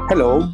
Hello.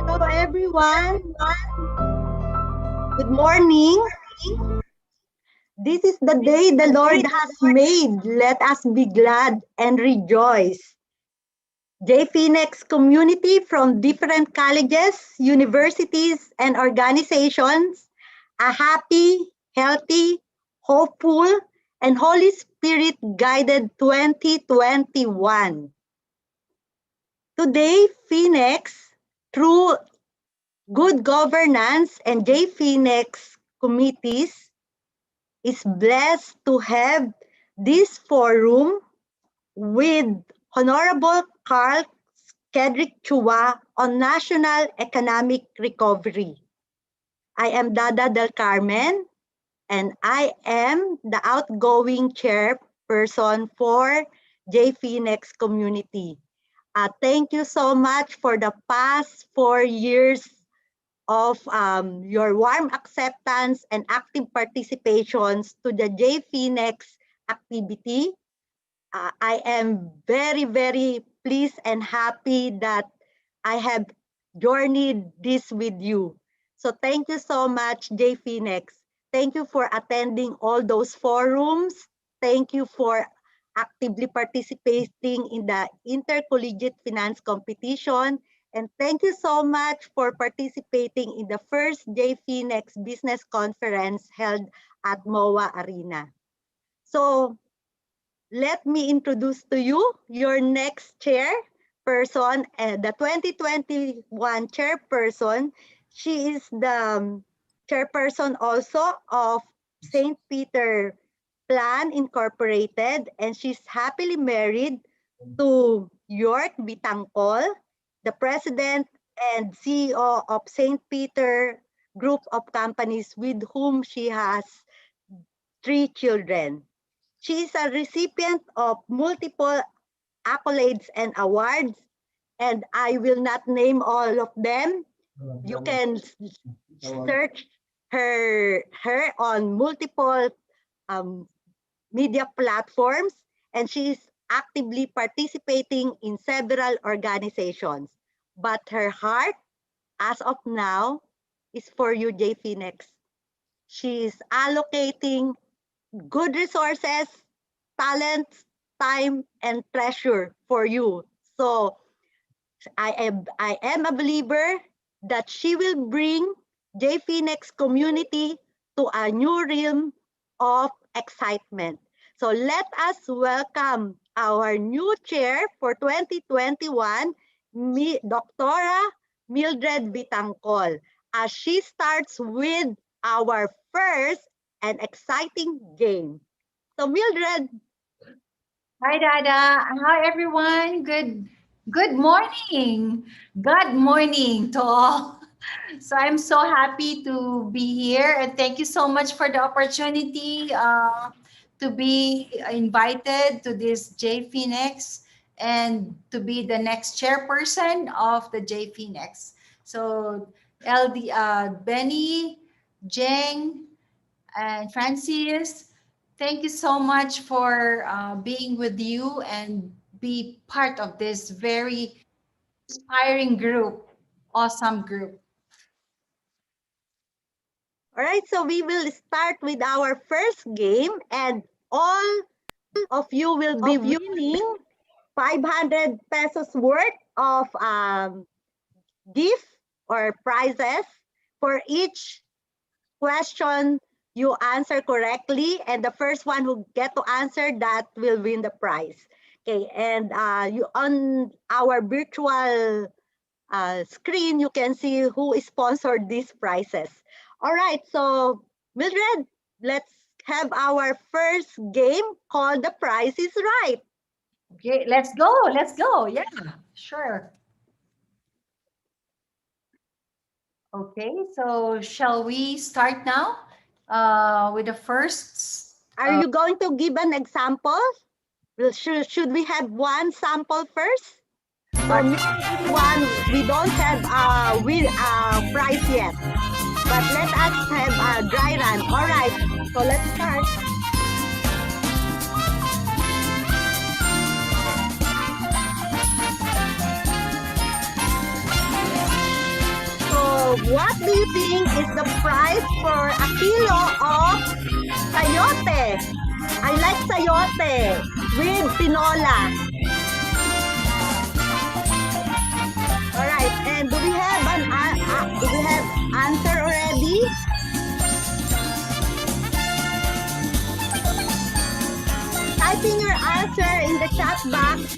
Hello, everyone. Good morning. This is the day the Lord has made. Let us be glad and rejoice. Phoenix community from different colleges, universities, and organizations, a happy, healthy, hopeful, and Holy Spirit guided 2021. Today, Phoenix, through good governance and Phoenix committees, is blessed to have this forum with Honorable Carl Kedrick Chua on national economic recovery. I am Dada Del Carmen, and I am the outgoing chairperson for Phoenix community. Thank you so much for the past 4 years of your warm acceptance and active participations to the Phoenix activity. I am very, very pleased and happy that I have journeyed this with you. So thank you so much, Phoenix. Thank you for attending all those forums. Thank you for actively participating in the intercollegiate finance competition. And thank you so much for participating in the first JFINEX business conference held at MOA Arena. So let me introduce to you your next chairperson, the 2021 chairperson. She is the chairperson also of St. Peter Plan Incorporated, and she's happily married to York Bitangkol, the president and CEO of St. Peter Group of Companies, with whom she has 3 children. She is a recipient of multiple accolades and awards, and I will not name all of them. You can search her on multiple media platforms, and she is actively participating in several organizations. But her heart, as of now, is for you, JFINEX. She is allocating good resources, talents, time, and treasure for you. So I am a believer that she will bring JFINEX community to a new realm of excitement. So let us welcome our new chair for 2021, Dr. Mildred Bitangkol, as she starts with our first and exciting game. So Mildred. Hi, Dada. Hi, everyone. Good morning. Good morning to all. So I'm so happy to be here, and thank you so much for the opportunity to be invited to this J Phoenix and to be the next chairperson of the J Phoenix. So LD Benny, Jeng, and Francis, thank you so much for being with you and be part of this very inspiring group, awesome group. All right, so we will start with our first game, and all of you will be winning 500 pesos worth of gift or prizes for each question you answer correctly, and the first one who get to answer that will win the prize. Okay, and you on our virtual screen, you can see who sponsored these prizes. All right, so Mildred, let's have our first game called The Price is Right. Okay, let's go. Let's go. Yeah, sure. Okay, so shall we start now with the first? Are you going to give an example? Should we have one sample first? So maybe this one, we don't have a price yet. But let us have a dry run. All right, so let's start. So what do you think is the price for a kilo of sayote? I like sayote with tinola. All right, and do we have answer already? Type in your answer in the chat box.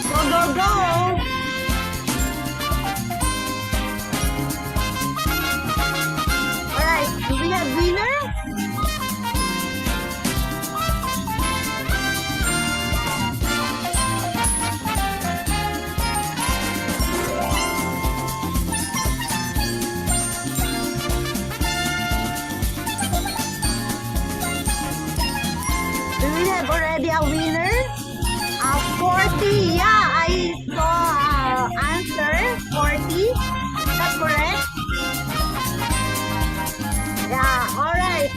Go, go, go. All right, do we have winner? Do we have already a winner? 40. Yeah, I saw answer 40. Is that correct? Yeah, all right.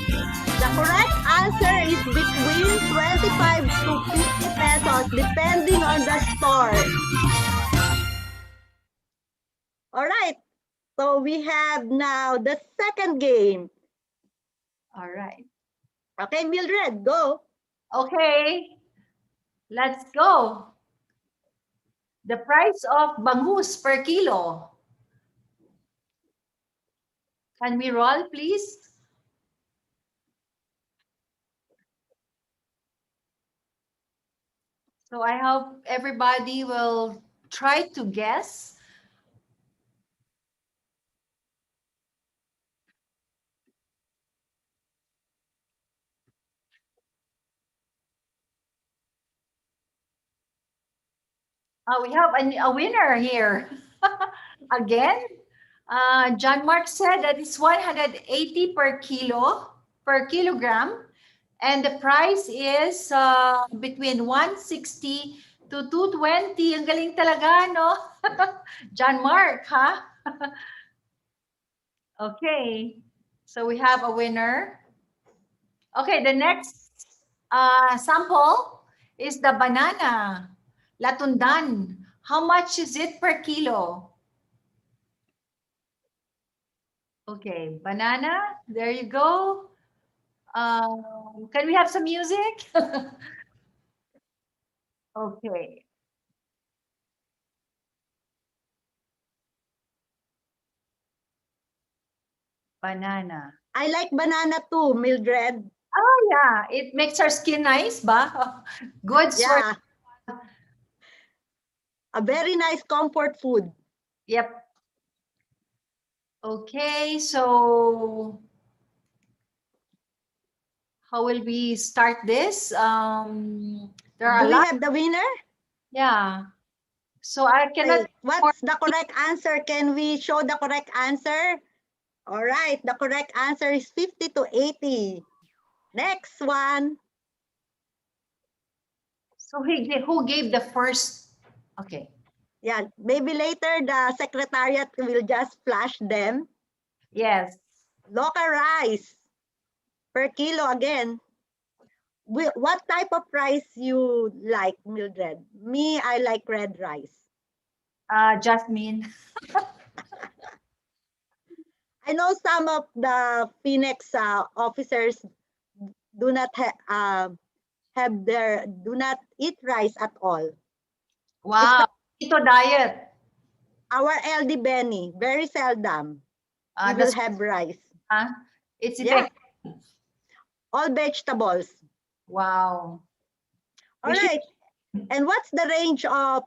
The correct answer is between 25 to 50 pesos depending on the store. All right. So we have now the second game. All right. Okay, Mildred, go. Okay, let's go. The price of bangus per kilo. Can we roll, please? So I hope everybody will try to guess. We have a winner here. Again, John Mark said that it's 180 per kilogram, and the price is between 160 to 220. Ang galing talaga, no? John Mark, huh? Okay, so we have a winner. Okay, the next sample is the banana, latundan. How much is it per kilo? Okay, banana, there you go. Can we have some music? Okay, banana. I like banana too, Mildred. Oh yeah, it makes our skin nice, ba? Good for, Yeah, a very nice comfort food. yep. Okay, so how will we start this? There are Do a we lot, have the winner? yeah. So I cannot Okay, what's the correct answer? Can we show the correct answer? All right, the correct answer is 50 to 80. Next one. so who gave the first? Okay. Yeah, maybe later the secretariat will just flash them. Yes. Local rice per kilo again. What type of rice you like, Mildred? Me, I like red rice. Jasmine. I know some of the Phoenix officers do not do not eat rice at all. It's Wow. Keto diet. our LD Benny, very seldom he will That's have rice. it's Yeah, effective. all vegetables. Wow. All We should. right. And what's the range of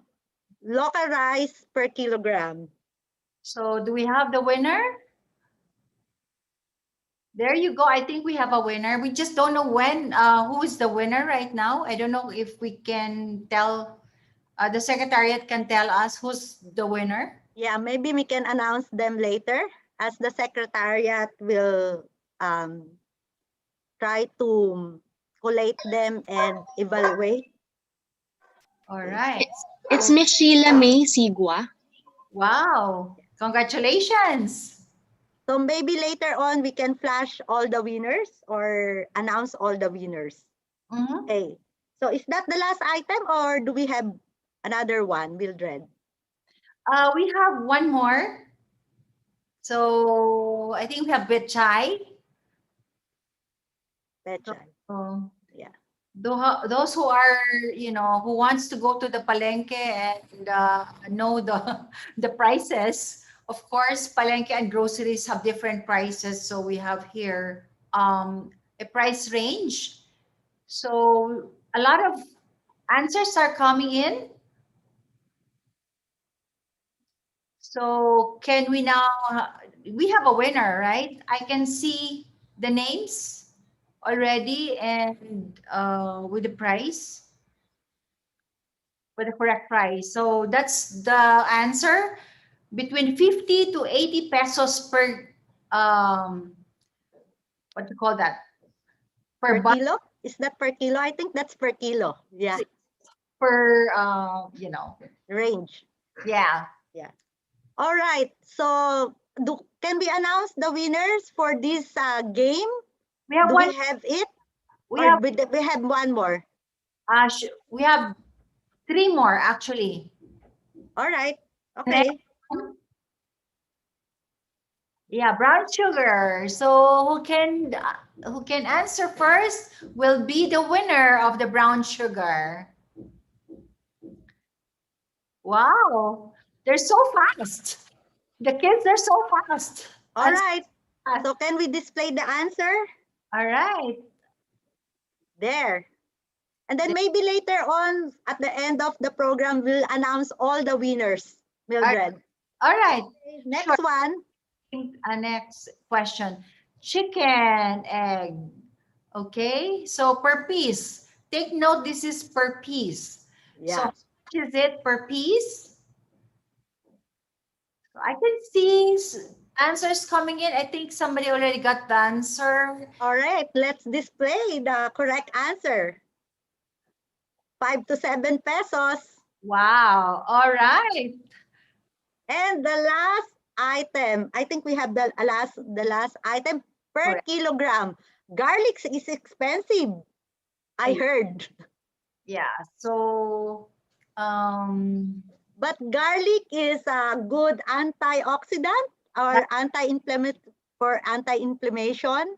local rice per kilogram? So do we have the winner? There you go. I think we have a winner. We just don't know when. Who is the winner right now? I don't know if we can tell. The secretariat can tell us who's the winner. Yeah, maybe we can announce them later as the secretariat will try to collate them and evaluate. All Okay. right. It's So, Miss Sheila May Sigwa. wow. Congratulations. So maybe later on we can flash all the winners or announce all the winners. Mhm. Okay. So is that the last item or do we have another one, Mildred? We have one more. So I think we have Betchay. Betchay. So Yeah. those who are, who wants to go to the palenque and know the the prices. Of course, palenque and groceries have different prices. So we have here a price range. So a lot of answers are coming in. So can we now, we have a winner, right? I can see the names already and with the price, with the correct price. So that's the answer, between 50 to 80 pesos per, what do you call that? Per Per kilo? Is that per kilo? I think that's per kilo. Yeah. per, Range. yeah. Yeah. All right. So can we announce the winners for this game? We have Do one, we have it? we Or have, we have one more? we have three more actually. All right. The next Okay. one, Yeah, brown sugar. So who can answer first will be the winner of the brown sugar. Wow, they're so fast. The kids are so fast. All And right. fast. So can we display the answer? All right. There. And then maybe later on at the end of the program, we'll announce all the winners, All Mildred. all right. Okay, Sure. next one. Next question. Chicken, egg. Okay. So per piece. Take note, this is per piece. So how Yeah. much is it per piece? So I can see answers coming in. I think somebody already got the answer. All right, let's display the correct answer. 5 to 7 pesos. Wow. All right. And the last item, I think we have the last item per Correct. kilogram. Garlic is expensive, I I- heard. Yeah. So But garlic is a good antioxidant that, or anti-inflammation.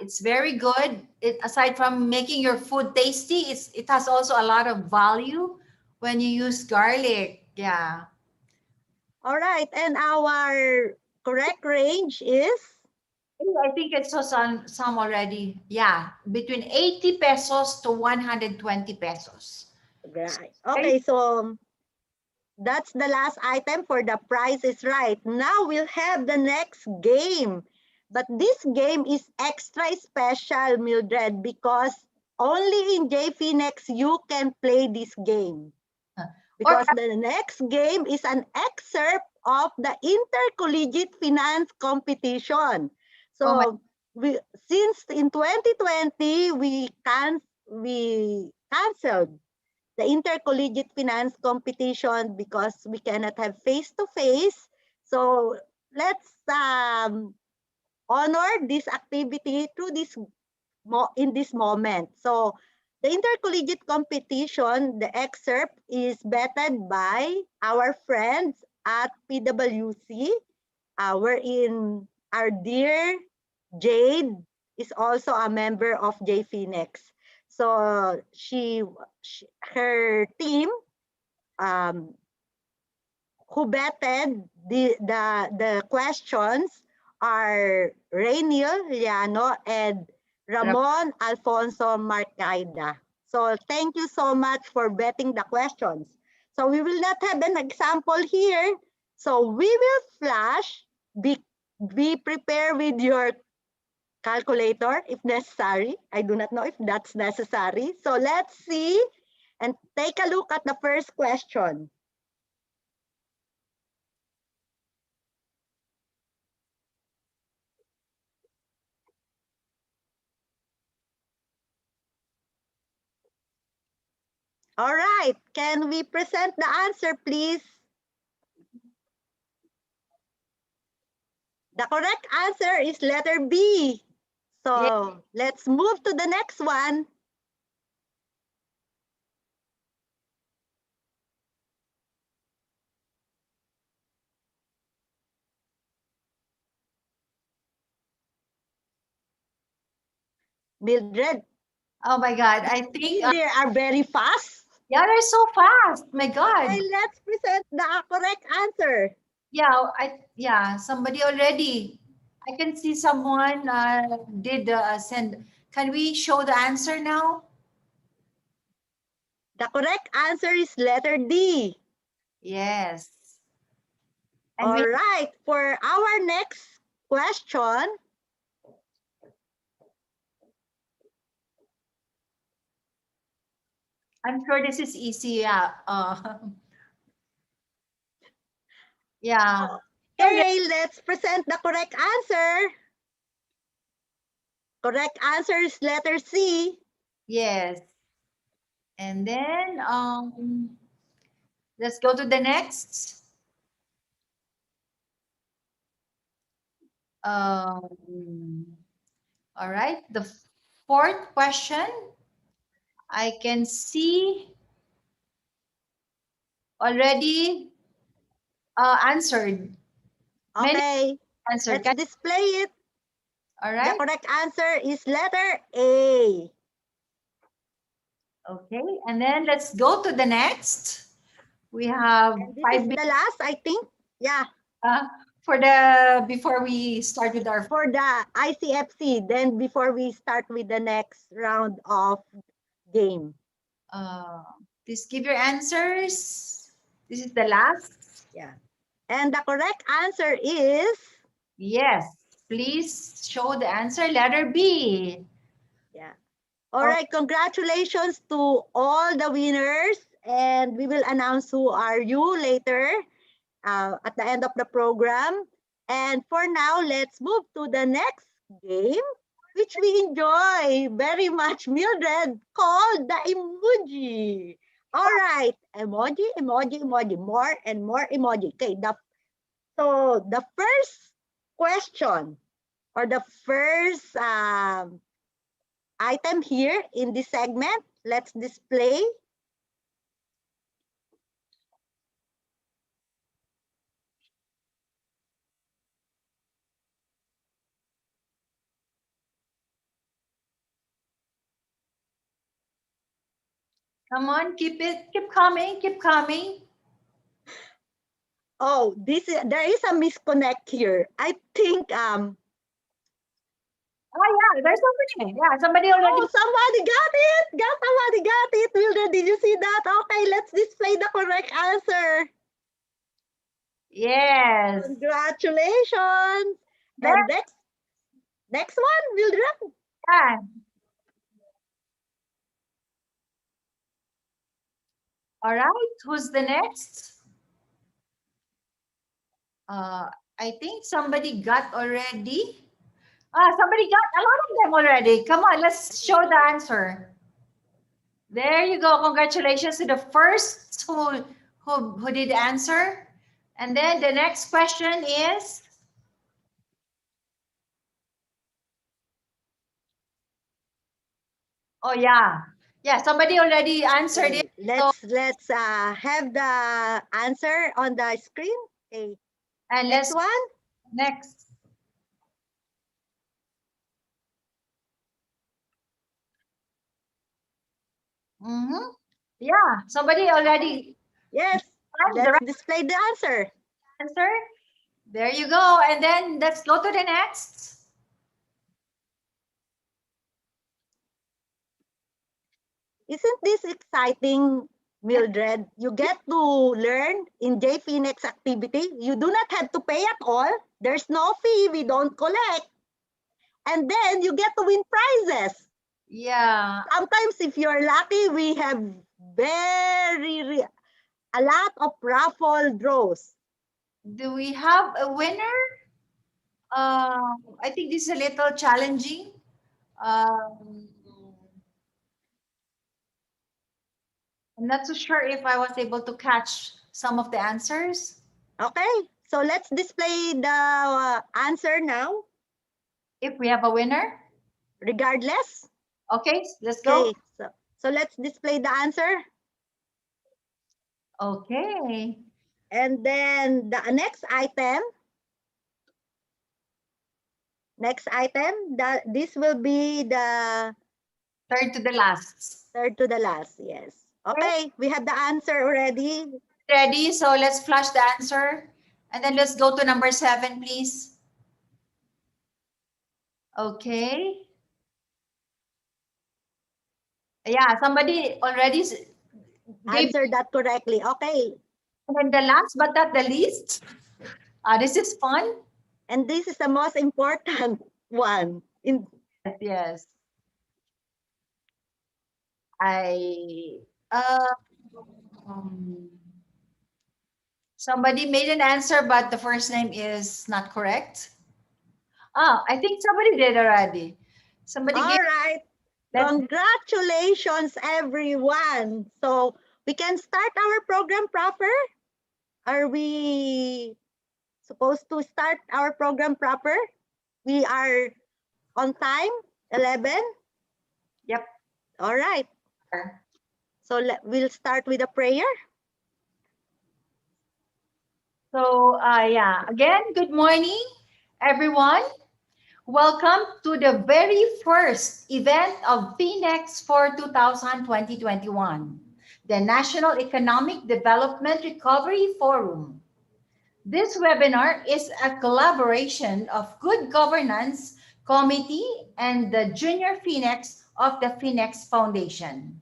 it's very good. It aside from making your food tasty, it has also a lot of value when you use garlic. Yeah. All right, and our correct range is I think it's saw some already. Yeah, between 80 pesos to 120 pesos. So, right. very- Okay, so that's the last item for the price is right. Now we'll have the next game. But this game is extra special, Mildred, because only in JFinex you can play this game. or Because the next game is an excerpt of the intercollegiate finance competition. oh my, So we since in 2020 we canceled the intercollegiate finance competition because we cannot have face to face. So let's honor this activity through in this moment. So the intercollegiate competition, the excerpt is vetted by our friends at PwC, wherein our dear Jade is also a member of JFinex. So her team um, who vetted the questions are Rainiel Llano and Ramon Alfonso Marcaida. So thank you so much for vetting the questions. So we will not have an example here. So we will flash. Be, be prepared with your calculator if necessary. I do not know if that's necessary. So let's see and take a look at the first question. All right, can we present the answer, please? The correct answer is letter B. yeah. So let's move to the next one. Mildred, Oh my God. I think, they are very fast. yeah, they're so fast. My Okay, God. let's present the correct answer. Yeah, somebody already. I can see someone did send. Can we show the answer now? The correct answer is letter D. Yes. And All we, right, for our next question, I'm sure this is easy. Yeah. Yeah. Already. okay, let's present the correct answer. Correct answer is letter C. Yes. And then let's go to the next. Um, all right. The fourth question, I can see already answered. Many Okay, answer. Let's display it. All The right. correct answer is letter A. Okay. And then let's go to the next. We have And this 5 is the minutes last, I think. Yeah, for the before we start with our. for the ICFC. Then before we start with the next round of game. Uh, please give your answers. This is the last. Yeah. And the correct answer is, Yes. Please show the answer. Letter B. yeah. All right, congratulations to all the winners. And we will announce who are you later at the end of the program. And for now, let's move to the next game, which we enjoy very much, Mildred, called the emoji. All right, emoji, emoji, emoji, more and more emoji. Okay, so the first question or the first item here in this segment, let's display. Come on, keep it, keep coming, keep coming. Oh, there is a misconnect here. I think Oh yeah, there's somebody. Yeah, somebody already. oh, somebody got it. Somebody got it. Wilder, did you see that? Okay, let's display the correct answer. Yes. Congratulations. And next one, Mildred. Yeah. All right. Who's the next? I think somebody got already. Somebody got a lot of them already. Come on, let's show the answer. There you go. Congratulations to the first who did answer. And then the next question is. Oh yeah, yeah. Somebody already answered Okay, it. So let's have the answer on the screen. Okay. and Next let's one. next. Mm-hmm. Yeah, somebody already Yes, found the let's right display the answer. answer. There you go. And then let's go to the next. Isn't this exciting, Mildred? You get to learn in J Phoenix activity. You do not have to pay at all. There's no fee. We don't collect. And then you get to win prizes. Yeah. Sometimes, if you're lucky, we have a lot of raffle draws. Do we have a winner? I think this is a little challenging. Um, I'm not so sure if I was able to catch some of the answers. Okay, so let's display the answer now, If we have a winner. regardless. Okay, let's go. Okay, so let's display the answer. Okay. And then the next item, this will be the Third to the last. third to the last, yes. Okay. Okay, we have the answer already. Ready? So let's flash the answer. And then let's go to number 7, please. Okay. Yeah, somebody already gave. Answer that correctly. Okay, And then the last but not the least, this is fun. and this is the most important one. Yes. I um, somebody made an answer, but the first name is not correct. I think somebody did already. Somebody All gave. right, Let's. congratulations, everyone. So we can start our program proper. Are we supposed to start our program proper? We are on time, 11. Yep. All right. So we'll start with a prayer. So yeah, again, good morning. Everyone, welcome to the very first event of Phoenix for 2021, the National Economic Development Recovery Forum. This webinar is a collaboration of Good Governance Committee and the Junior Phoenix of the Phoenix Foundation.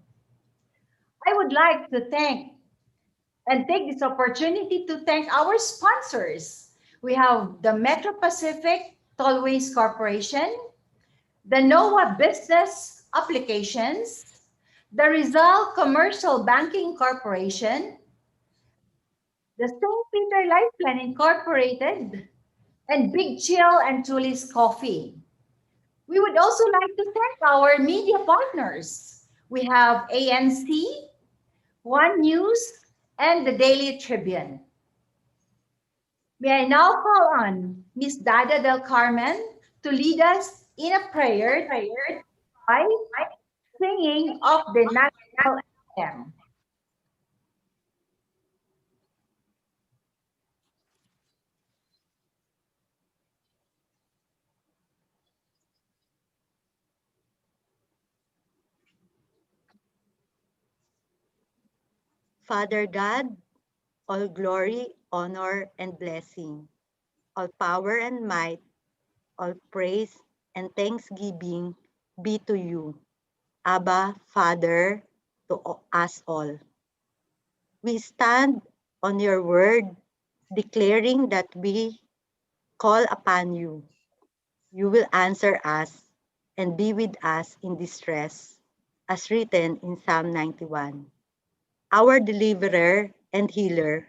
I would like to thank and take this opportunity to thank our sponsors. We have the Metro Pacific Tollways Corporation, the NOAA Business Applications, the Rizal Commercial Banking Corporation, the St. Peter Lifeline Incorporated, and Big Chill and Tulis Coffee. We would also like to thank our media partners. We have ANC, One News, and the Daily Tribune. May I now call on Miss Dada del Carmen to lead us in a prayer by singing of the national anthem. Father God, all glory, honor, and blessing, all power and might, all praise and thanksgiving be to you, Abba, Father, to us all. We stand on your word, declaring that we call upon you. You will answer us and be with us in distress, as written in Psalm 91. Our deliverer and healer,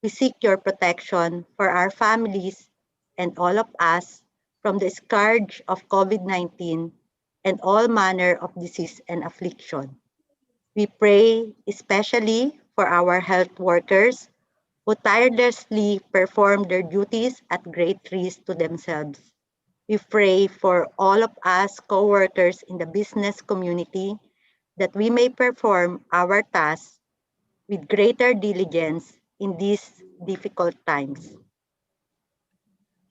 we seek your protection for our families and all of us from the scourge of COVID-19 and all manner of disease and affliction. We pray especially for our health workers who tirelessly perform their duties at great risk to themselves. We pray for all of us co-workers in the business community that we may perform our tasks with greater diligence in these difficult times,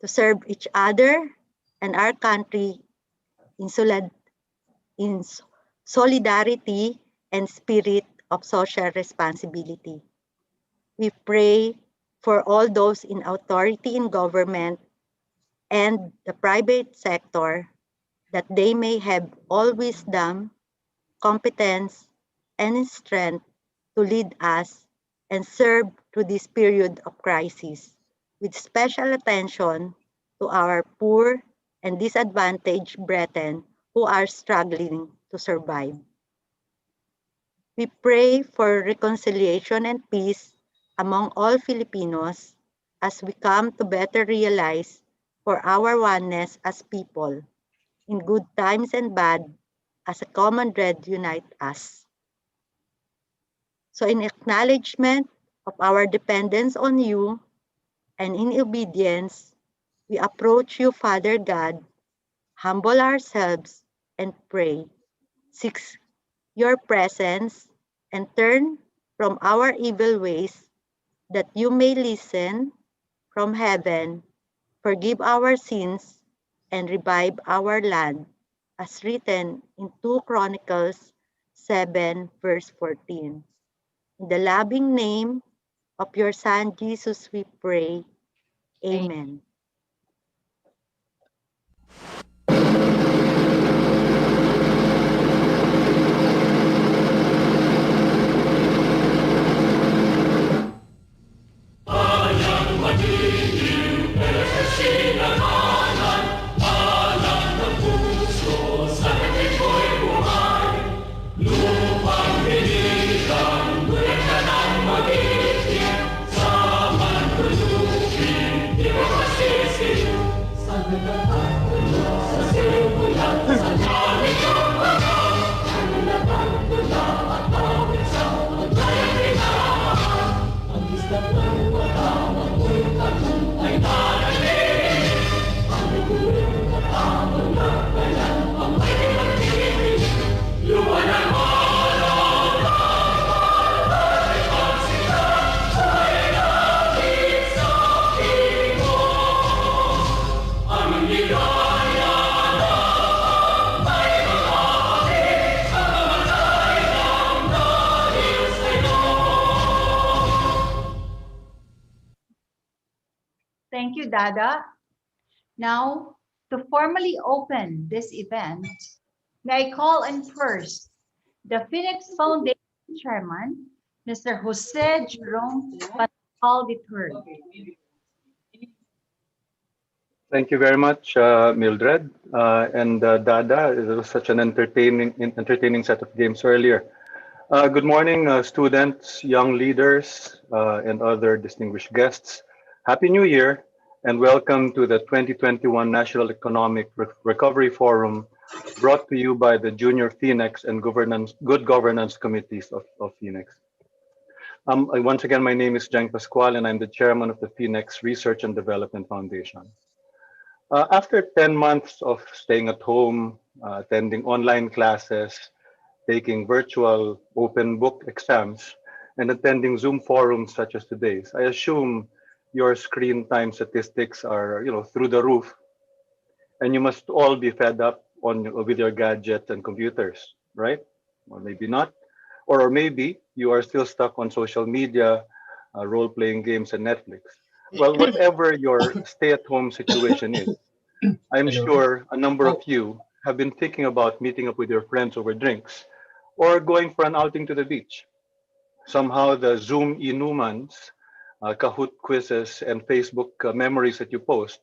to serve each other and our country in, in solidarity and spirit of social responsibility. We pray for all those in authority in government and the private sector that they may have all wisdom, competence, and strength to lead us and serve through this period of crisis, with special attention to our poor and disadvantaged brethren who are struggling to survive. We pray for reconciliation and peace among all Filipinos as we come to better realize for our oneness as people, in good times and bad, as a common dread unite us. So in acknowledgement of our dependence on you and in obedience, we approach you, Father God, humble ourselves and pray, seek your presence and turn from our evil ways that you may listen from heaven, forgive our sins, and revive our land, as written in 2 Chronicles 7, verse 14. In the loving name of your Son, Jesus, we pray. Amen. Dada. Now, to formally open this event, may I call in first the Phoenix Foundation Chairman, Mr. Jose Jerome Pascal III. Thank you very much, Mildred and Dada. It was such an entertaining set of games earlier. Good morning, students, young leaders, and other distinguished guests. Happy New Year, and welcome to the 2021 National Economic Recovery Forum, brought to you by the Junior Phoenix and Good Governance Committees of Phoenix. Once again, my name is Jeng Pascual, and I'm the chairman of the Phoenix Research and Development Foundation. After 10 months of staying at home, attending online classes, taking virtual open book exams, and attending Zoom forums such as today's, I assume your screen time statistics are, through the roof, and you must all be fed up with your gadgets and computers, right? Or maybe not. Or maybe you are still stuck on social media, role-playing games, and Netflix. Well, whatever your stay-at-home situation is, I'm Hello. sure a number of you have been thinking about meeting up with your friends over drinks or going for an outing to the beach. Somehow the Zoom inumans, Kahoot quizzes, and Facebook memories that you post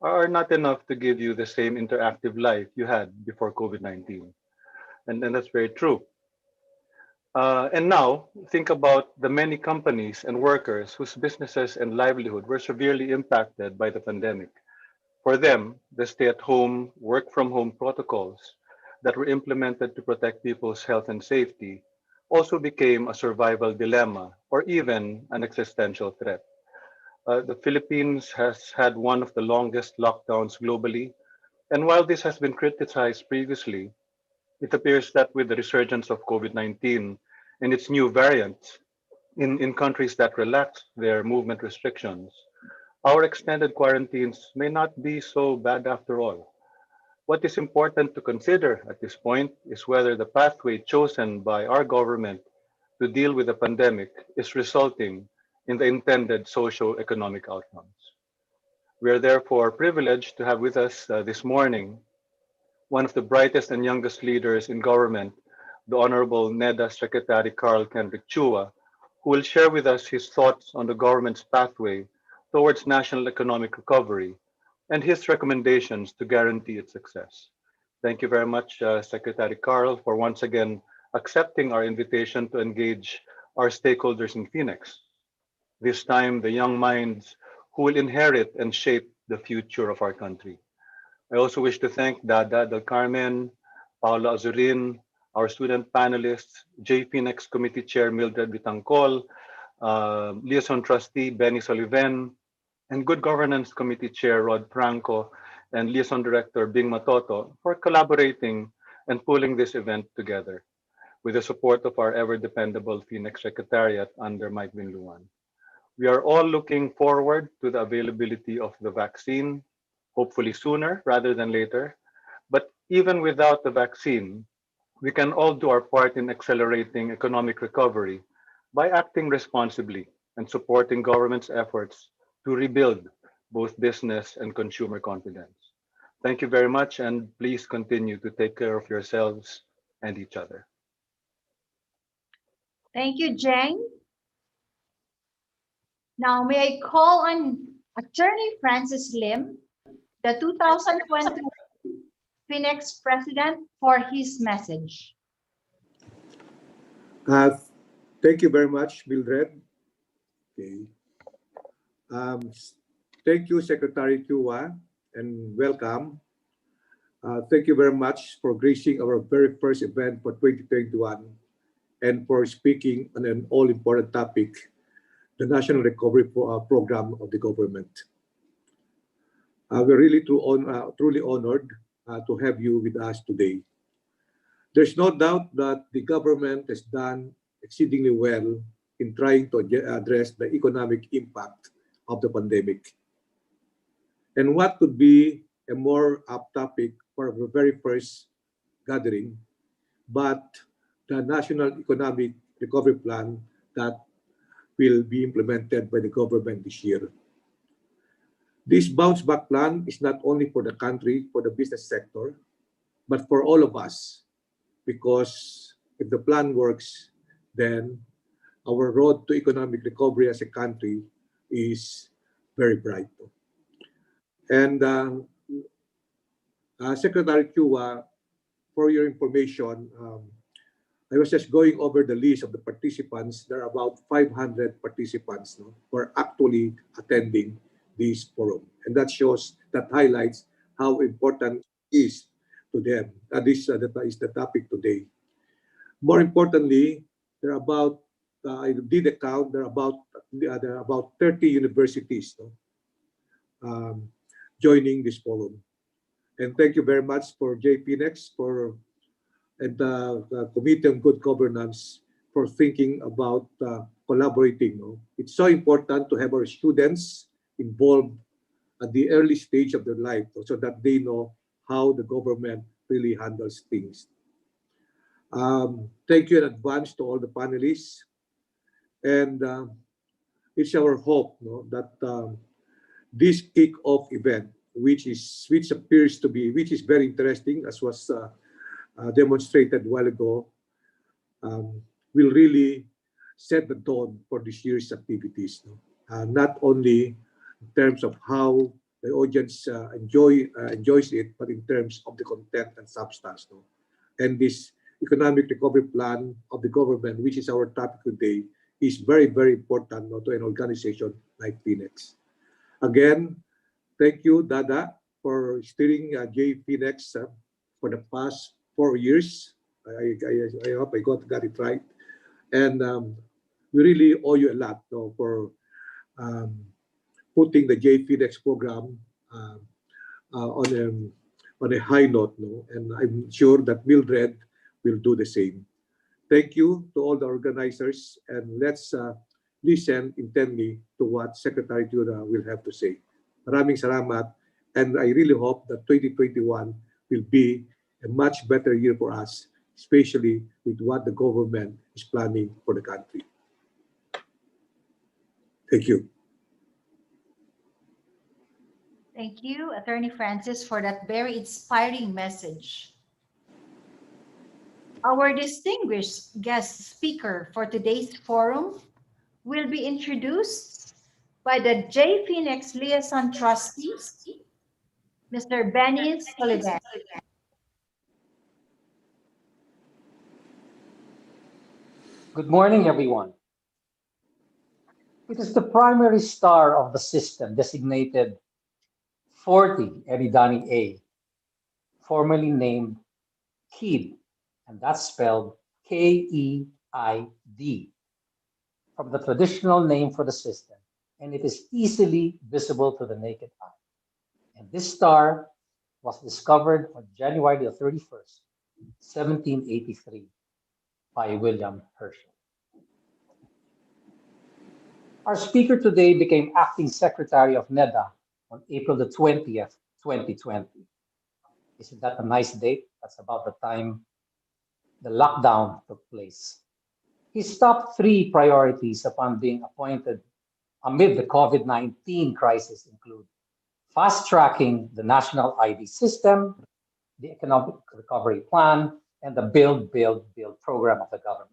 are not enough to give you the same interactive life you had before COVID-19. And that's very true. And now, think about the many companies and workers whose businesses and livelihood were severely impacted by the pandemic. For them, the stay-at-home, work-from-home protocols that were implemented to protect people's health and safety also became a survival dilemma or even an existential threat. The Philippines has had one of the longest lockdowns globally, and while this has been criticized previously, it appears that with the resurgence of COVID-19 and its new variants in countries that relaxed their movement restrictions, our extended quarantines may not be so bad after all. What is important to consider at this point is whether the pathway chosen by our government to deal with the pandemic is resulting in the intended socio-economic outcomes. We are therefore privileged to have with us this morning one of the brightest and youngest leaders in government, the Honorable NEDA Secretary Carl Kendrick Chua, who will share with us his thoughts on the government's pathway towards national economic recovery and his recommendations to guarantee its success. Thank you very much, Secretary Carl, for once again accepting our invitation to engage our stakeholders in Phoenix. This time, the young minds who will inherit and shape the future of our country. I also wish to thank Dada Del Carmen, Paula Azurin, our student panelists, J Phoenix Committee Chair Mildred Bitangcol, Liaison Trustee Benny Soliven, and Good Governance Committee Chair Rod Franco, and Liaison Director Bing Matoto for collaborating and pulling this event together with the support of our ever-dependable Phoenix Secretariat under Mike Binluan. We are all looking forward to the availability of the vaccine, hopefully sooner rather than later. But even without the vaccine, we can all do our part in accelerating economic recovery by acting responsibly and supporting government's efforts to rebuild both business and consumer confidence. Thank you very much, and please continue to take care of yourselves and each other. Thank you, Jeng. Now, may I call on Attorney Francis Lim, the 2020 Phoenix President, for his message. Uh, Thank you very much, Mildred. Okay. Thank you, Secretary Chua, and welcome. Thank you very much for gracing our very first event for 2021 and for speaking on an all-important topic, the National Recovery Program of the government. We're really truly honored to have you with us today. There's no doubt that the government has done exceedingly well in trying to address the economic impact of the pandemic. And what could be a more apt topic for the very first gathering, but the National Economic Recovery Plan that will be implemented by the government this year. This bounce back plan is not only for the country, for the business sector, but for all of us, because if the plan works, then our road to economic recovery as a country is very bright. And Secretary Chua, for your information, I was just going over the list of the participants. There are about 500 participants, no, who are actually attending this forum. And that shows, that highlights how important it is to them. That is the topic today. More importantly, there are about, I did a count, there are about 30 universities, no, joining this forum. And thank you very much for JPNex and the Committee on Good Governance for thinking about collaborating. No? It's so important to have our students involved at the early stage of their life, no? So that they know how the government really handles things. Thank you in advance to all the panelists. And it's our hope, no, that this kick-off event, which appears to be, which is very interesting, as was demonstrated a while ago, will really set the tone for this year's activities. No? Not only in terms of how the audience enjoys it, but in terms of the content and substance. No? And this economic recovery plan of the government, which is our topic today, is very, very important, no, to an organization like Phoenix. Again, thank you, Dada, for steering JPNex for the past 4 years. I hope I got it right. And we really owe you a lot, no, for putting the JPNex program on a high note. No? And I'm sure that Mildred will do the same. Thank you to all the organizers, and let's listen intently to what Secretary Jura will have to say. Maraming salamat, and I really hope that 2021 will be a much better year for us, especially with what the government is planning for the country. Thank you. Thank you, Attorney Francis, for that very inspiring message. Our distinguished guest speaker for today's forum will be introduced by the J Phoenix Liaison Trustee, Mr. Benny Solivan. Good morning, everyone. It is the primary star of the system designated 40 Eridani A, formerly named KEID, and that's spelled K-E-I-D, from the traditional name for the system, and it is easily visible to the naked eye. And this star was discovered on January the 31st, 1783, by William Herschel. Our speaker today became acting secretary of NEDA on April the 20th, 2020. Isn't that a nice date? That's about the time the lockdown took place. His top 3 priorities upon being appointed amid the COVID-19 crisis include fast-tracking the national ID system, the economic recovery plan, and the Build, Build, Build program of the government.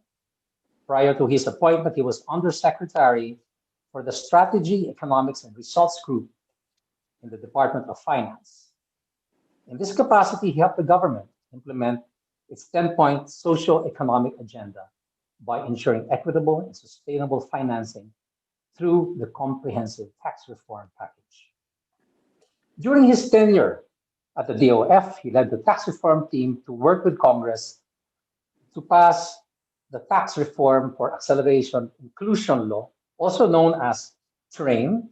Prior to his appointment, he was Undersecretary for the Strategy, Economics, and Results Group in the Department of Finance. In this capacity, he helped the government implement its 10-point socio-economic agenda by ensuring equitable and sustainable financing through the comprehensive tax reform package. During his tenure at the DOF, he led the tax reform team to work with Congress to pass the Tax Reform for Acceleration Inclusion Law, also known as TRAIN,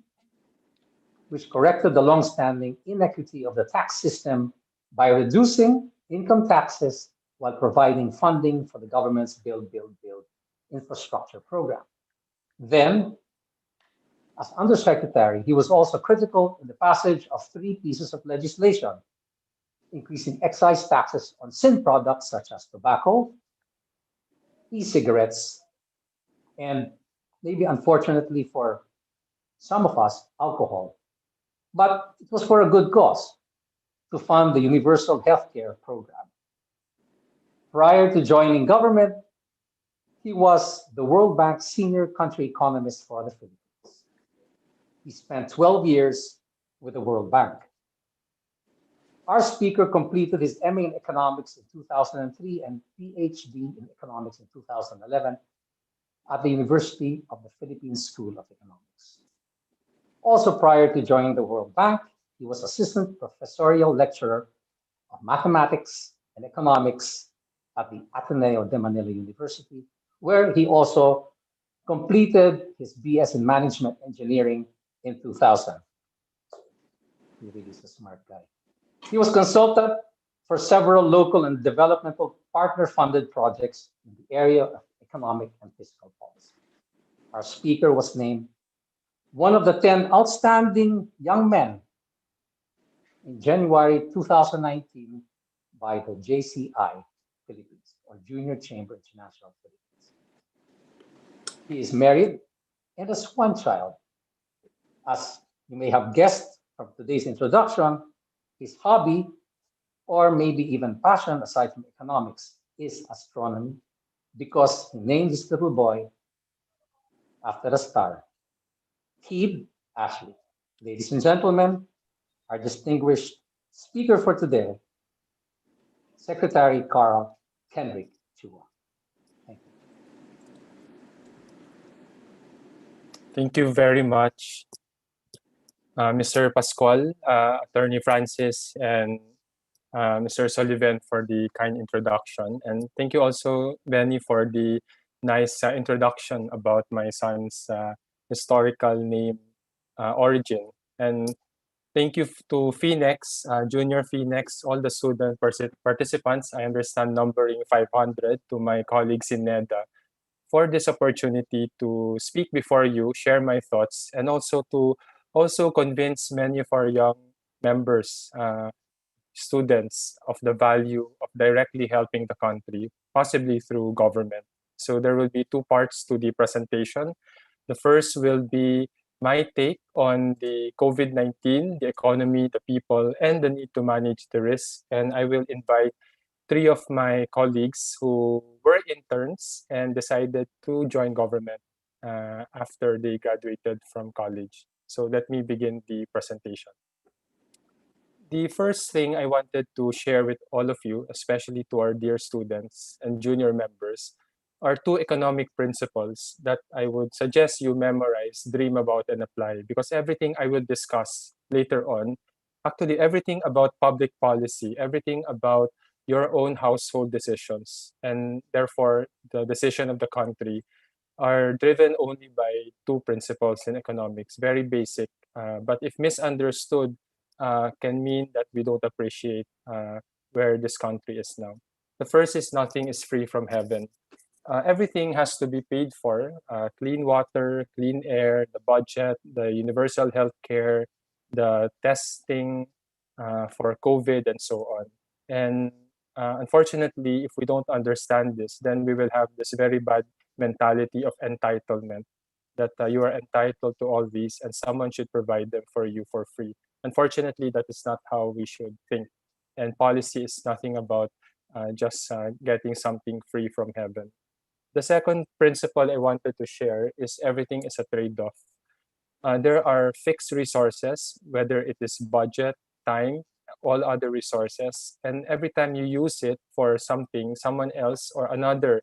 which corrected the long-standing inequity of the tax system by reducing income taxes while providing funding for the government's Build, Build, Build infrastructure program. Then, as Undersecretary, he was also critical in the passage of 3 pieces of legislation, increasing excise taxes on sin products such as tobacco, e-cigarettes, and maybe unfortunately for some of us, alcohol. but it was for a good cause, to fund the universal healthcare program. Prior to joining government, he was the World Bank's senior country economist for the Philippines. He spent 12 years with the World Bank. Our speaker completed his MA in economics in 2003 and PhD in economics in 2011 at the University of the Philippines School of Economics. Also, prior to joining the World Bank, he was assistant professorial lecturer of mathematics and economics at the Ateneo de Manila University, where he also completed his BS in management engineering in 2000. He really is a smart guy. He was consultant for several local and developmental partner-funded projects in the area of economic and fiscal policy. Our speaker was named one of the 10 outstanding young men in January 2019 by the JCI Philippines, or Junior Chamber International Philippines. He is married and has one child. As you may have guessed from today's introduction, his hobby, or maybe even passion aside from economics, is astronomy, because he named his little boy after a star, Keeb Ashley. Ladies and gentlemen, our distinguished speaker for today, Secretary Carl Kenrick Chua. Thank you. Thank you very much, Mr. Pascual, Attorney Francis, and Mr. Sullivan for the kind introduction. And thank you also, Benny, for the nice introduction about my son's historical name origin. And thank you to Phoenix, Junior Phoenix, all the student participants. I understand numbering 500, to my colleagues in NEDA, for this opportunity to speak before you, share my thoughts, and also to convince many of our young members, students, of the value of directly helping the country, possibly through government. So there will be two parts to the presentation. The first will be my take on the COVID-19, the economy, the people, and the need to manage the risk. And I will invite three of my colleagues who were interns and decided to join government after they graduated from college. So let me begin the presentation. The first thing I wanted to share with all of you, especially to our dear students and junior members, are two economic principles that I would suggest you memorize, dream about, and apply. Because everything I will discuss later on, actually everything about public policy, everything about your own household decisions, and therefore the decision of the country, are driven only by two principles in economics, very basic, but if misunderstood, can mean that we don't appreciate where this country is now. The first is nothing is free from heaven. Everything has to be paid for, clean water, clean air, the budget, the universal health care, the testing for COVID, and so on. And unfortunately, if we don't understand this, then we will have this very bad mentality of entitlement, that you are entitled to all these and someone should provide them for you for free. Unfortunately, that is not how we should think. And policy is nothing about just getting something free from heaven. The second principle I wanted to share is everything is a trade-off. There are fixed resources, whether it is budget, time, all other resources, and every time you use it for something, someone else or another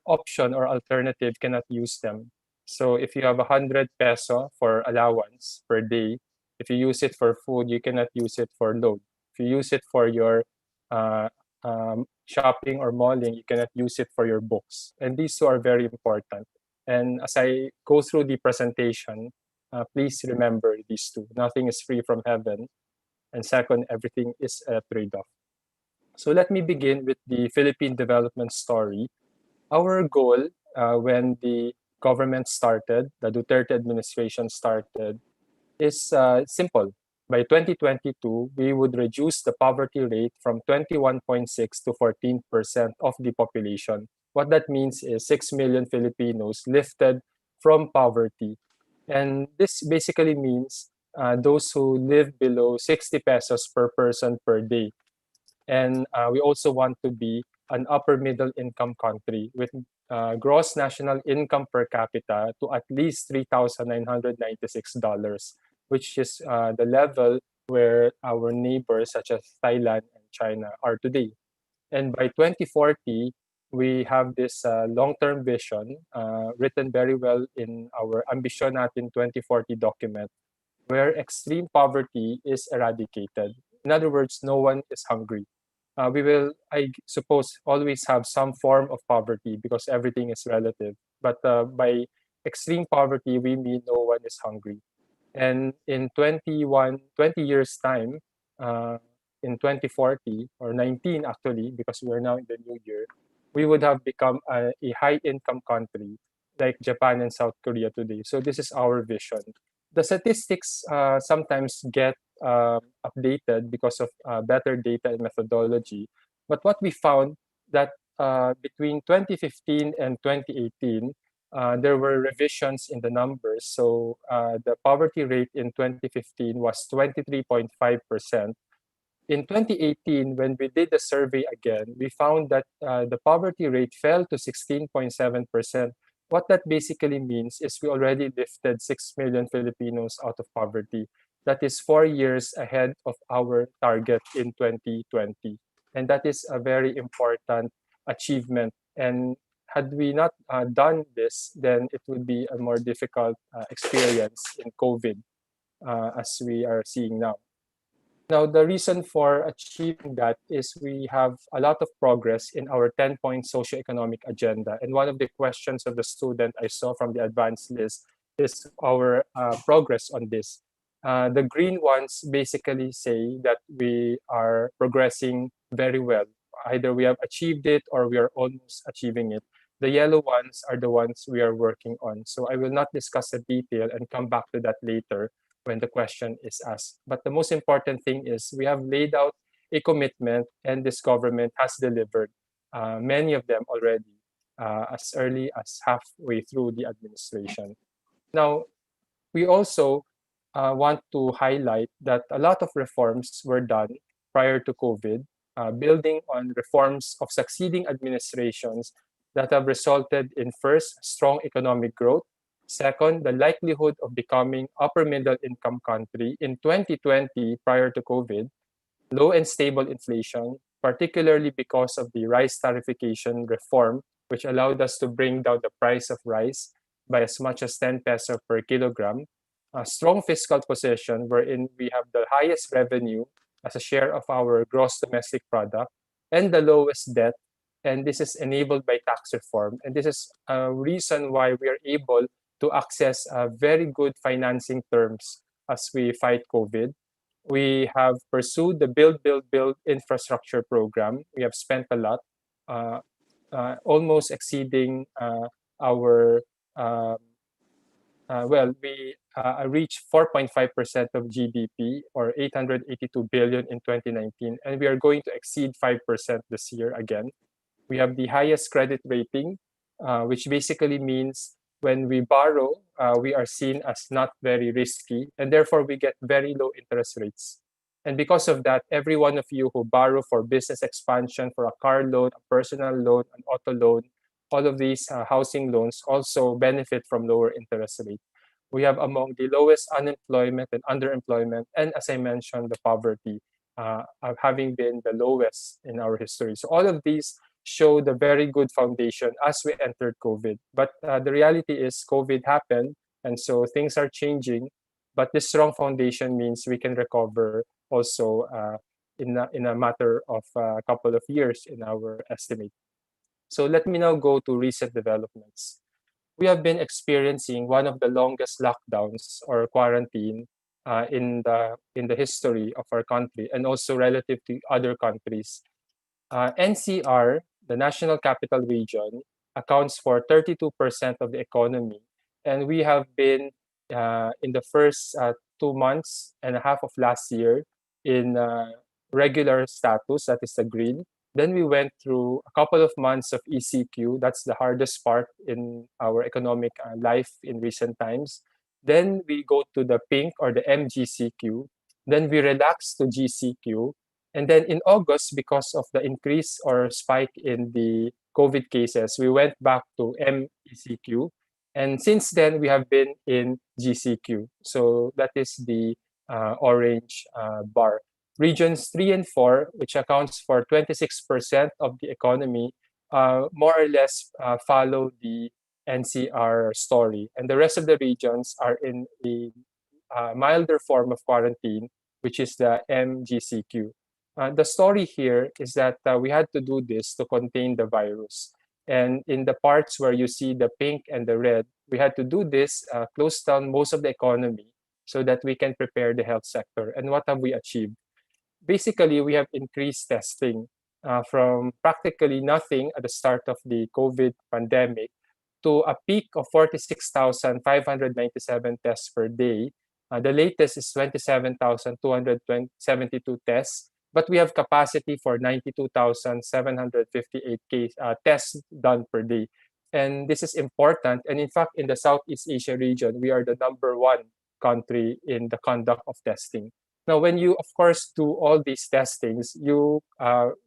option or alternative cannot use them. So if you have 100 peso for allowance per day, if you use it for food, you cannot use it for load. If you use it for your shopping or malling, you cannot use it for your books. And these two are very important. And as I go through the presentation, please remember these two. Nothing is free from heaven. And second, everything is a trade-off. So let me begin with the Philippine development story. Our goal when the government started, the Duterte administration started, is simple. By 2022, we would reduce the poverty rate from 21.6 to 14% of the population. What that means is 6 million Filipinos lifted from poverty. And this basically means those who live below 60 pesos per person per day. And we also want to be an upper middle income country with gross national income per capita to at least $3,996, which is the level where our neighbors such as Thailand and China are today. And by 2040, we have this long-term vision written very well in our Ambisyon Natin 2040 document, where extreme poverty is eradicated. In other words, no one is hungry. We will, I suppose, always have some form of poverty because everything is relative. But by extreme poverty, we mean no one is hungry. And in 20 years' time, uh, in 2040, or 19 actually, because we're now in the new year, we would have become a high income country like Japan and South Korea today. So this is our vision. The statistics sometimes get updated because of better data and methodology. But what we found that between 2015 and 2018, there were revisions in the numbers. So the poverty rate in 2015 was 23.5%. In 2018, when we did the survey again, we found that the poverty rate fell to 16.7%. What that basically means is we already lifted 6 million Filipinos out of poverty. That is 4 years ahead of our target in 2020. And that is a very important achievement. And had we not done this, then it would be a more difficult experience in COVID as we are seeing now. Now, the reason for achieving that is we have a lot of progress in our 10-point socioeconomic agenda. And one of the questions of the student I saw from the advanced list is our progress on this. The green ones basically say that we are progressing very well. Either we have achieved it or we are almost achieving it. The yellow ones are the ones we are working on. So I will not discuss the detail and come back to that later when the question is asked. But the most important thing is we have laid out a commitment and this government has delivered many of them already as early as halfway through the administration. Now, we also want to highlight that a lot of reforms were done prior to COVID, building on reforms of succeeding administrations that have resulted in first, strong economic growth, second, the likelihood of becoming upper middle income country in 2020 prior to COVID, low and stable inflation, particularly because of the rice tariffication reform, which allowed us to bring down the price of rice by as much as 10 peso per kilogram, a strong fiscal position wherein we have the highest revenue as a share of our gross domestic product and the lowest debt. And this is enabled by tax reform. And this is a reason why we are able to access very good financing terms as we fight COVID. We have pursued the Build infrastructure program. We have spent a lot, uh, almost exceeding our um, we reached 4.5% of GDP or 882 billion in 2019, and we are going to exceed 5% this year again. We have the highest credit rating, which basically means when we borrow, we are seen as not very risky, and therefore we get very low interest rates. And because of that, every one of you who borrow for business expansion, for a car loan, a personal loan, an auto loan, all of these housing loans also benefit from lower interest rate. We have among the lowest unemployment and underemployment, and as I mentioned, the poverty of having been the lowest in our history. So all of these show the very good foundation as we entered COVID. But the reality is COVID happened, and so things are changing. But this strong foundation means we can recover also in a matter of a couple of years in our estimate. So let me now go to recent developments. We have been experiencing one of the longest lockdowns or quarantine in the history of our country and also relative to other countries. NCR, the National Capital Region, accounts for 32% of the economy, and we have been in the first 2 months and a half of last year in regular status, that is the green. Then we went through a couple of months of ECQ. That's the hardest part in our economic life in recent times. Then we go to the pink or the MGCQ. Then we relax to GCQ. And then in August, because of the increase or spike in the COVID cases, we went back to MECQ. And since then, we have been in GCQ. So that is the orange bar. Regions 3 and 4, which accounts for 26% of the economy, more or less follow the NCR story. And the rest of the regions are in a milder form of quarantine, which is the MGCQ. The story here is that we had to do this to contain the virus. And in the parts where you see the pink and the red, we had to do this, close down most of the economy so that we can prepare the health sector. And what have we achieved? Basically, we have increased testing from practically nothing at the start of the COVID pandemic to a peak of 46,597 tests per day. The latest is 27,272 tests, but we have capacity for 92,758 tests done per day. And this is important. And in fact, in the Southeast Asia region, we are the #1 country in the conduct of testing. Now, when you, of course, do all these testings, you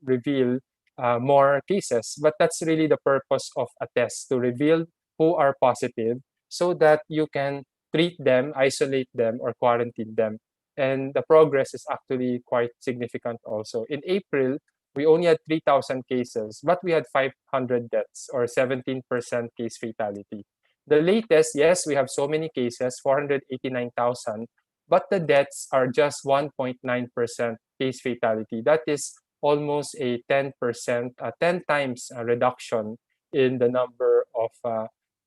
reveal more cases, but that's really the purpose of a test, to reveal who are positive so that you can treat them, isolate them, or quarantine them. And the progress is actually quite significant also. In April, we only had 3,000 cases, but we had 500 deaths, or 17% case fatality. The latest, yes, we have so many cases, 489,000, but the deaths are just 1.9% case fatality. That is almost a 10%, 10 times reduction in the number of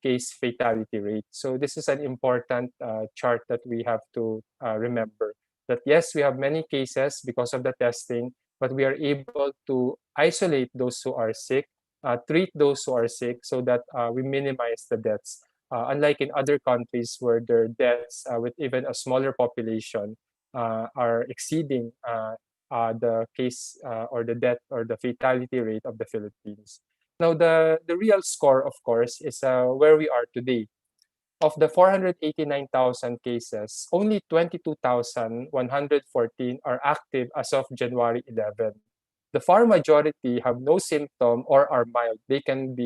case fatality rate. So this is an important chart that we have to remember. That yes, we have many cases because of the testing, but we are able to isolate those who are sick, treat those who are sick so that we minimize the deaths. Unlike in other countries where their deaths with even a smaller population are exceeding the case or the death or the fatality rate of the Philippines. Now, the real score, of course, is where we are today. Of the 489,000 cases, only 22,114 are active as of January 11. The far majority have no symptom or are mild. They can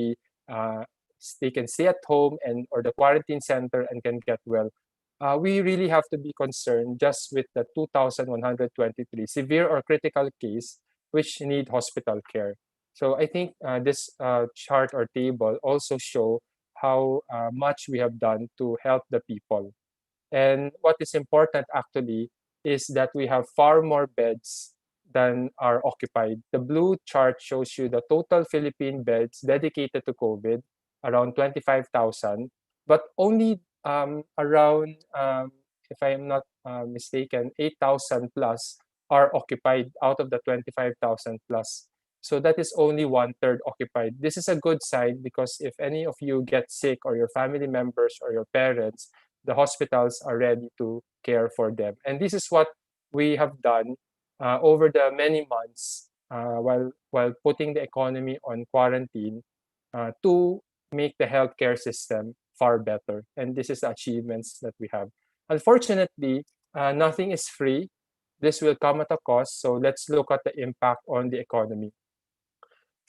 stay at home and or the quarantine center and can get well. We really have to be concerned just with the 2,123 severe or critical case which need hospital care. So I think this chart or table also show how much we have done to help the people. And what is important actually is that we have far more beds than are occupied. The blue chart shows you the total Philippine beds dedicated to COVID, around 25,000, but only around, if I am not mistaken, 8,000 plus are occupied out of the 25,000 plus. So that is only 1/3 occupied. This is a good sign because if any of you get sick or your family members or your parents, the hospitals are ready to care for them. And this is what we have done over the many months while putting the economy on quarantine to make the healthcare system far better. And this is the achievements that we have. Unfortunately, nothing is free. This will come at a cost. So let's look at the impact on the economy.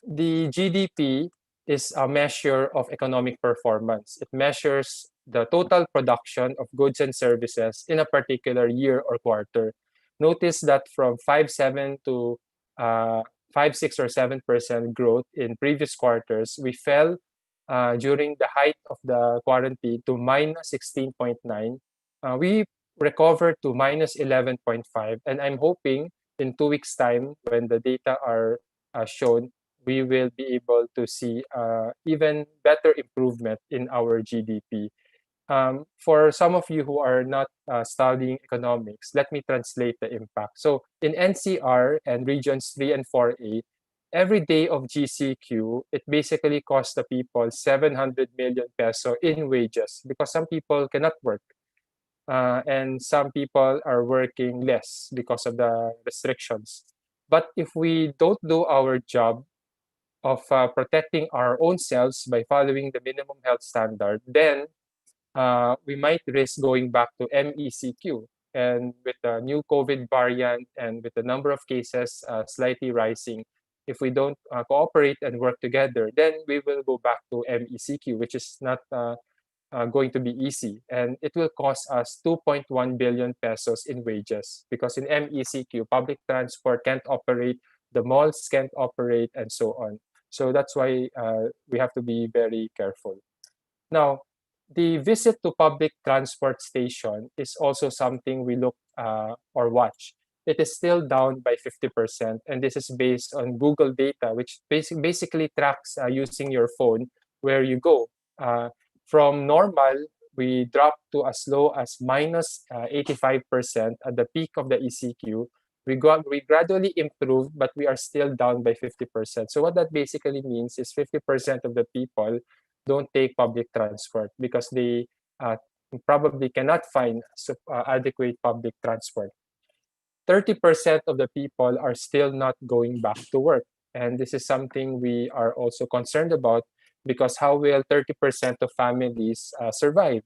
The GDP is a measure of economic performance. It measures the total production of goods and services in a particular year or quarter. Notice that from 5.7 to 5.6 or 7% growth in previous quarters, we fell during the height of the quarantine to minus 16.9. We recovered to minus 11.5, and I'm hoping in 2 weeks' time, when the data are shown, we will be able to see even better improvement in our GDP. For some of you who are not studying economics, let me translate the impact. So in NCR and regions 3 and 4A, every day of GCQ, it basically costs the people 700 million peso in wages because some people cannot work. And some people are working less because of the restrictions. But if we don't do our job of protecting our own selves by following the minimum health standard, then we might risk going back to MECQ. And with the new COVID variant and with the number of cases slightly rising, if we don't cooperate and work together, then we will go back to MECQ, which is not going to be easy. And it will cost us 2.1 billion pesos in wages because in MECQ, public transport can't operate, the malls can't operate, and so on. So that's why we have to be very careful. Now, the visit to public transport station is also something we look or watch. It is still down by 50%, and this is based on Google data, which basically tracks using your phone where you go. From normal, we dropped to as low as minus 85% at the peak of the ECQ. We gradually improved, but we are still down by 50%. So what that basically means is 50% of the people don't take public transport because they probably cannot find adequate public transport. 30% of the people are still not going back to work. And this is something we are also concerned about because how will 30% of families survive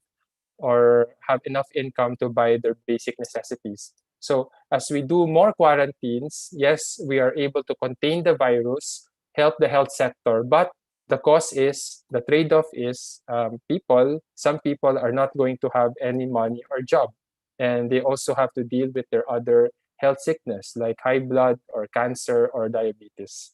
or have enough income to buy their basic necessities? So as we do more quarantines, yes, we are able to contain the virus, help the health sector, but the trade-off is some people are not going to have any money or job. And they also have to deal with their other health sickness like high blood or cancer or diabetes.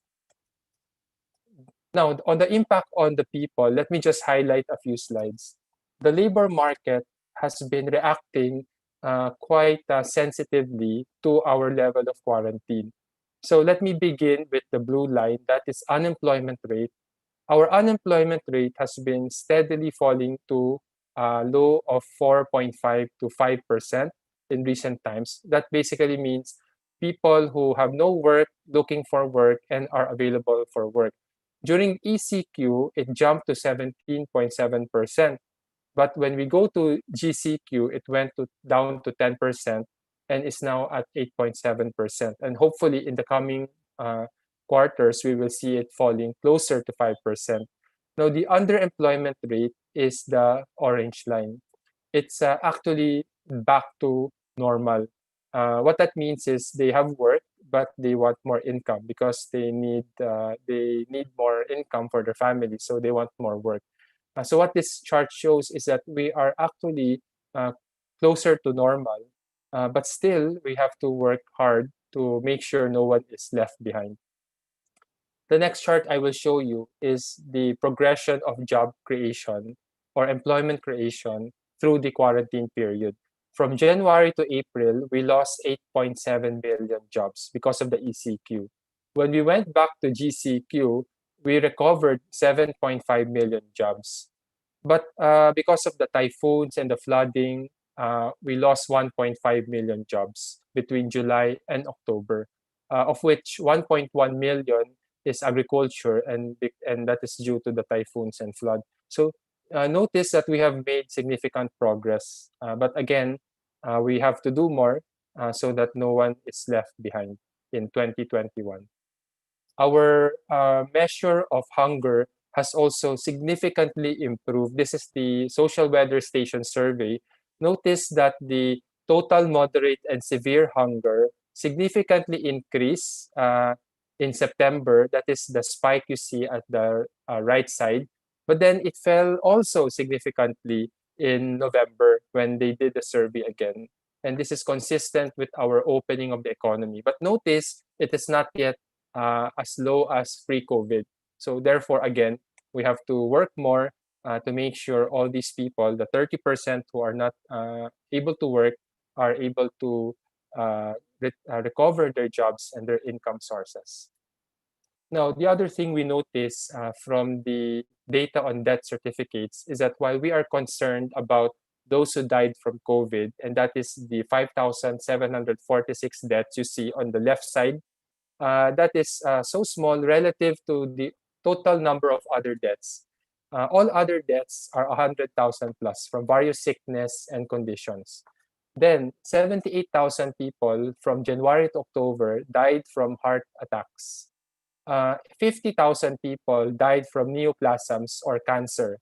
Now, on the impact on the people, let me just highlight a few slides. The labor market has been reacting quite sensitively to our level of quarantine. So let me begin with the blue line, that is unemployment rate. Our unemployment rate has been steadily falling to a low of 4.5 to 5% in recent times. That basically means people who have no work, looking for work, and are available for work. During ECQ, it jumped to 17.7%. But when we go to GCQ, it went down to 10% and is now at 8.7%. And hopefully in the coming quarters, we will see it falling closer to 5%. Now, the underemployment rate is the orange line. It's actually back to normal. What that means is they have work, but they want more income because they need more income for their family, so they want more work. So what this chart shows is that we are actually closer to normal, but still we have to work hard to make sure no one is left behind. The next chart I will show you is the progression of job creation or employment creation through the quarantine period. From January to April, we lost 8.7 million jobs because of the ECQ. When we went back to GCQ, we recovered 7.5 million jobs. But because of the typhoons and the flooding, we lost 1.5 million jobs between July and October, of which 1.1 million is agriculture, and that is due to the typhoons and flood. So notice that we have made significant progress, but again, we have to do more so that no one is left behind in 2021. Our measure of hunger has also significantly improved. This is the Social Weather Station survey. Notice that the total moderate and severe hunger significantly increased in September. That is the spike you see at the right side. But then it fell also significantly in November when they did the survey again. And this is consistent with our opening of the economy. But notice it is not yet as low as pre-COVID. So therefore, again, we have to work more to make sure all these people, the 30% who are not able to work, are able to recover their jobs and their income sources. Now, the other thing we notice from the data on death certificates is that while we are concerned about those who died from COVID, and that is the 5,746 deaths you see on the left side, that is so small relative to the total number of other deaths. All other deaths are 100,000 plus from various sickness and conditions. Then 78,000 people from January to October died from heart attacks. 50,000 people died from neoplasms or cancer.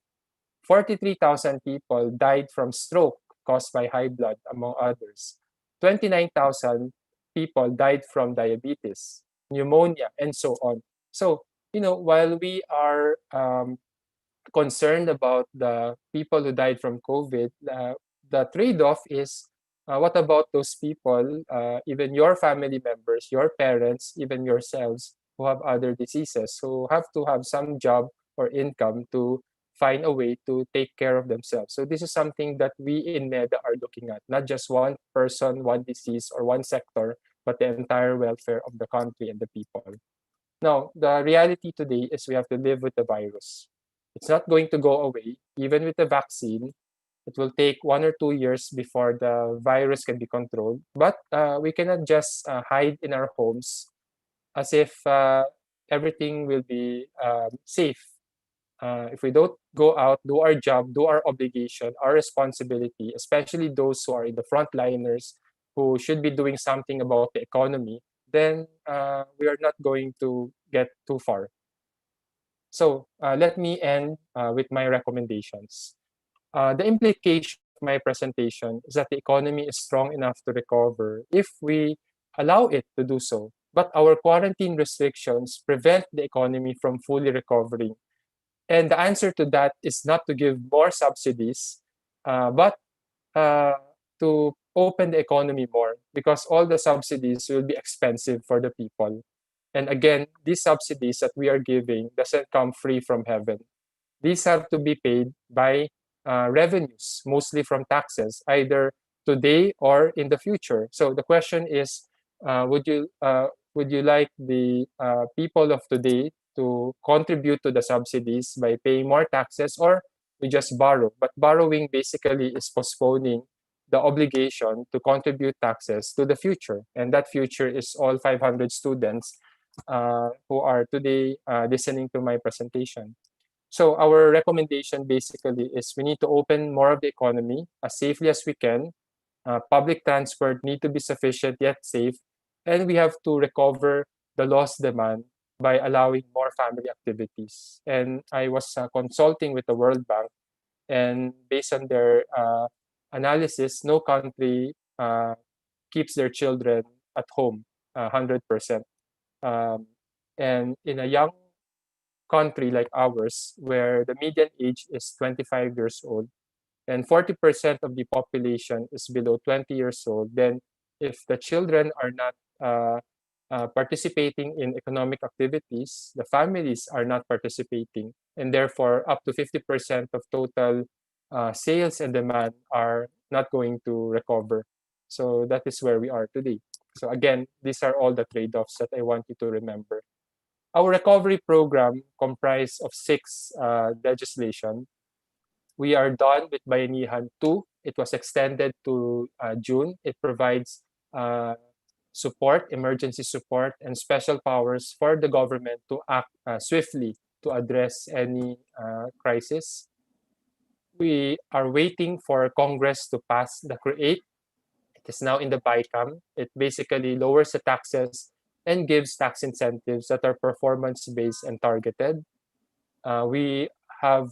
43,000 people died from stroke caused by high blood, among others. 29,000 people died from diabetes, pneumonia, and so on. So, while we are concerned about the people who died from COVID, the trade-off is what about those people, even your family members, your parents, even yourselves, who have other diseases, who have to have some job or income to find a way to take care of themselves. So this is something that we in NEDA are looking at, not just one person, one disease, or one sector, but the entire welfare of the country and the people. Now, the reality today is we have to live with the virus. It's not going to go away. Even with the vaccine, it will take 1 or 2 years before the virus can be controlled. But we cannot just hide in our homes as if everything will be safe. If we don't go out, do our job, do our obligation, our responsibility, especially those who are in the frontliners who should be doing something about the economy, then we are not going to get too far. So let me end with my recommendations. The implication of my presentation is that the economy is strong enough to recover if we allow it to do so. But our quarantine restrictions prevent the economy from fully recovering. And the answer to that is not to give more subsidies, but uh, to open the economy more, because all the subsidies will be expensive for the people. And again, these subsidies that we are giving doesn't come free from heaven. These have to be paid by revenues, mostly from taxes, either today or in the future. So the question is, would you like the people of today to contribute to the subsidies by paying more taxes, or we just borrow? But borrowing basically is postponing the obligation to contribute taxes to the future, and that future is all 500 students who are today listening to my presentation. So our recommendation basically is we need to open more of the economy as safely as we can. Public transport need to be sufficient yet safe, and we have to recover the lost demand by allowing more family activities. And I was consulting with the World Bank, and based on their analysis, no country keeps their children at home 100%. And in a young country like ours, where the median age is 25 years old and 40% of the population is below 20 years old, then if the children are not participating in economic activities, the families are not participating, and therefore up to 50% of total sales and demand are not going to recover. So that is where we are today. So again, these are all the trade-offs that I want you to remember. Our recovery program comprised of 6 legislation. We are done with Bayanihan 2. It was extended to June. It provides support, emergency support, and special powers for the government to act swiftly to address any crisis. We are waiting for Congress to pass the CREATE. It is now in the BICAM. It basically lowers the taxes and gives tax incentives that are performance-based and targeted. We have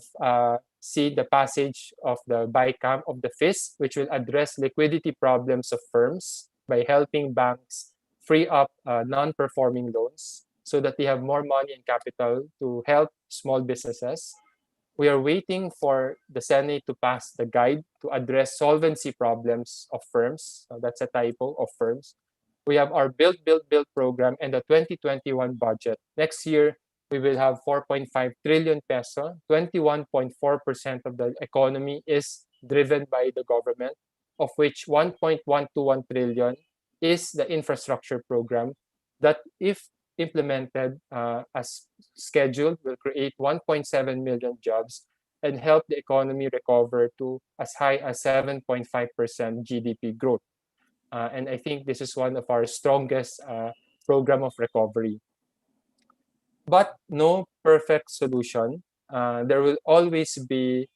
seen the passage of the BICAM of the FIS, which will address liquidity problems of firms by helping banks free up non-performing loans so that they have more money and capital to help small businesses. We are waiting for the Senate to pass the guide to address solvency problems of firms. That's a typo, of firms. We have our Build, Build, Build program and the 2021 budget. Next year, we will have 4.5 trillion peso. 21.4% of the economy is driven by the government, of which 1.121 trillion is the infrastructure program that, if implemented as scheduled, will create 1.7 million jobs and help the economy recover to as high as 7.5% GDP growth. And I think this is one of our strongest program of recovery. But no perfect solution. There will always be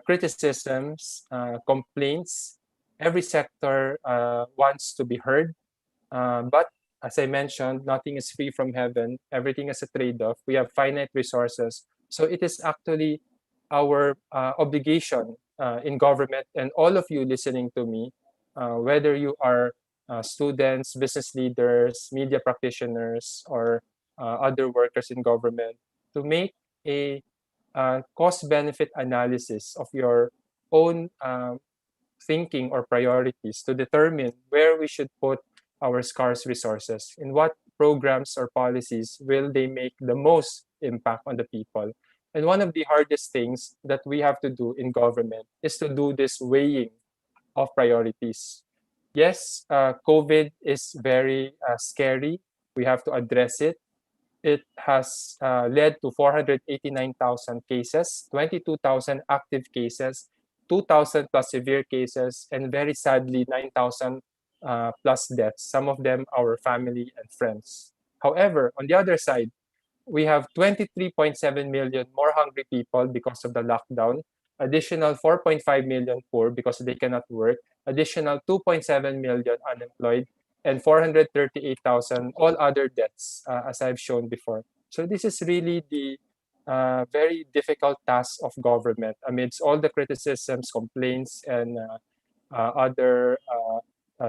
criticisms, complaints. Every sector wants to be heard. But as I mentioned, nothing is free from heaven. Everything is a trade-off. We have finite resources. So it is actually our obligation in government, and all of you listening to me, whether you are students, business leaders, media practitioners, or other workers in government, to make a cost-benefit analysis of your own thinking or priorities to determine where we should put our scarce resources, in what programs or policies will they make the most impact on the people. And one of the hardest things that we have to do in government is to do this weighing of priorities. Yes, COVID is very scary. We have to address it. It has led to 489,000 cases, 22,000 active cases, 2,000 plus severe cases, and very sadly, 9,000 plus deaths, some of them our family and friends. However, on the other side, we have 23.7 million more hungry people because of the lockdown, additional 4.5 million poor because they cannot work, additional 2.7 million unemployed, and 438,000 all other deaths, as I've shown before. So this is really the very difficult task of government amidst all the criticisms, complaints, and other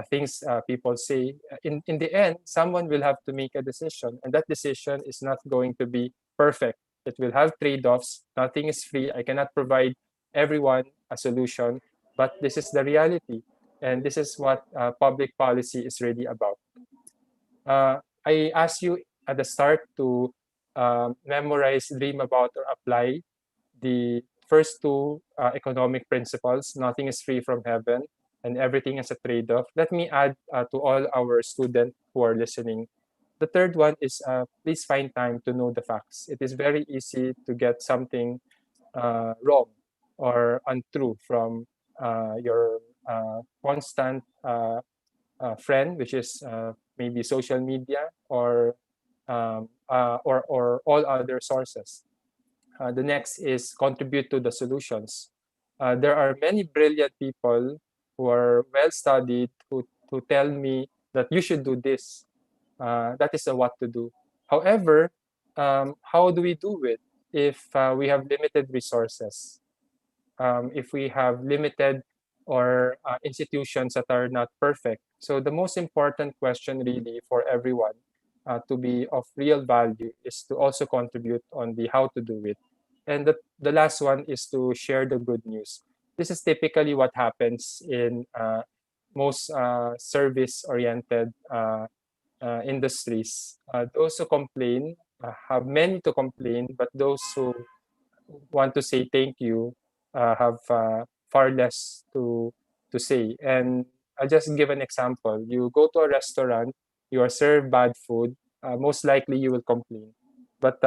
things people say. In the end, someone will have to make a decision, and that decision is not going to be perfect. It will have trade-offs. Nothing is free. I cannot provide everyone a solution, but this is the reality, and this is what public policy is really about. I asked you at the start to memorize, dream about, or apply the first two economic principles. Nothing is free from heaven, and everything is a trade-off. Let me add to all our students who are listening. The third one is please find time to know the facts. It is very easy to get something wrong or untrue from your constant friend, which is maybe social media or all other sources. The next is contribute to the solutions. There are many brilliant people who are well studied who tell me that you should do this. That is what to do. However, how do we do it if we have limited resources? If we have limited or institutions that are not perfect. So the most important question really for everyone to be of real value is to also contribute on the how to do it. And the last one is to share the good news. This is typically what happens in most service-oriented industries. Those who complain have many to complain, but those who want to say thank you have far less to say. And I'll just give an example. You go to a restaurant, you are served bad food, most likely you will complain. But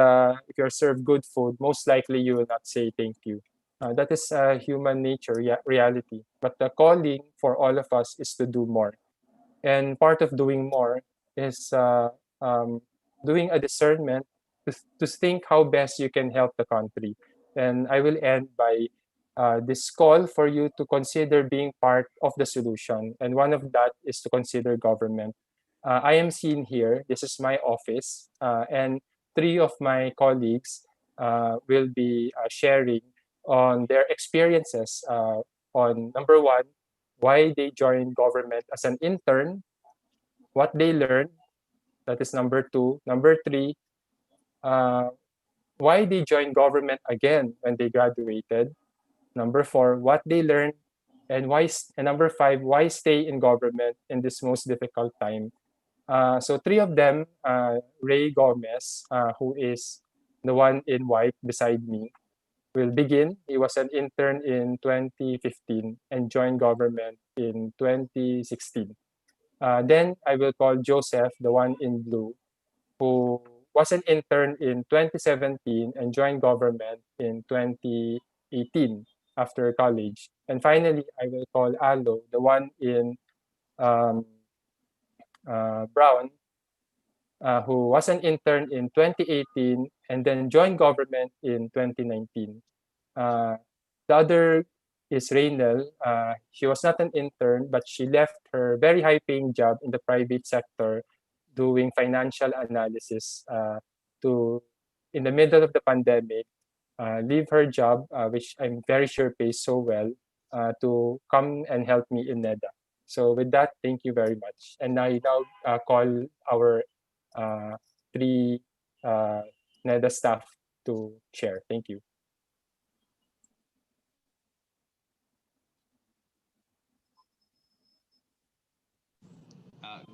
if you're served good food, most likely you will not say thank you. That is human nature, reality. But the calling for all of us is to do more. And part of doing more is doing a discernment to think how best you can help the country. And I will end by this call for you to consider being part of the solution. And one of that is to consider government. I am seen here. This is my office. And three of my colleagues will be sharing on their experiences on number one, why they joined government as an intern, what they learned, that is number two. Number three, uh, why they joined government again when they graduated. Number four, what they learned, and and number five, why stay in government in this most difficult time. So three of them, Ray Gomez, who is the one in white beside me, will begin. He was an intern in 2015 and joined government in 2016. Then I will call Joseph, the one in blue, who was an intern in 2017 and joined government in 2018 after college. And finally, I will call Alo, the one in um, brown, who was an intern in 2018 and then joined government in 2019. Uh, the other is Raynel. She was not an intern, but she left her very high-paying job in the private sector doing financial analysis to in the middle of the pandemic leave her job, which I'm very sure pays so well, to come and help me in NEDA. So with that, thank you very much. And I now call our uh, three NEDA staff to share. Thank you.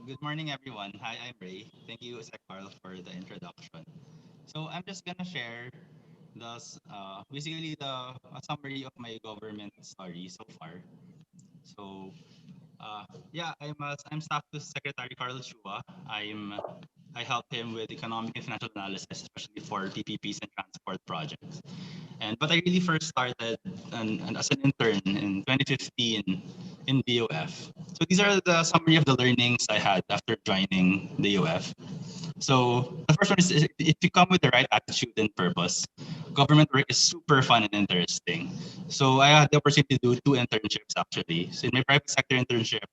Good morning, everyone. Hi, I'm Ray. Thank you, Sec Carl, for the introduction. So I'm just gonna share basically a summary of my government story so far. So yeah, I'm staff to Secretary Carl Chua. I help him with economic and financial analysis, especially for PPPs and transport projects. But I really first started as an intern in 2015 in the UF. So these are the summary of the learnings I had after joining the UF. So the first one is if you come with the right attitude and purpose, government work is super fun and interesting. So I had the opportunity to do two internships actually. So in my private sector internship,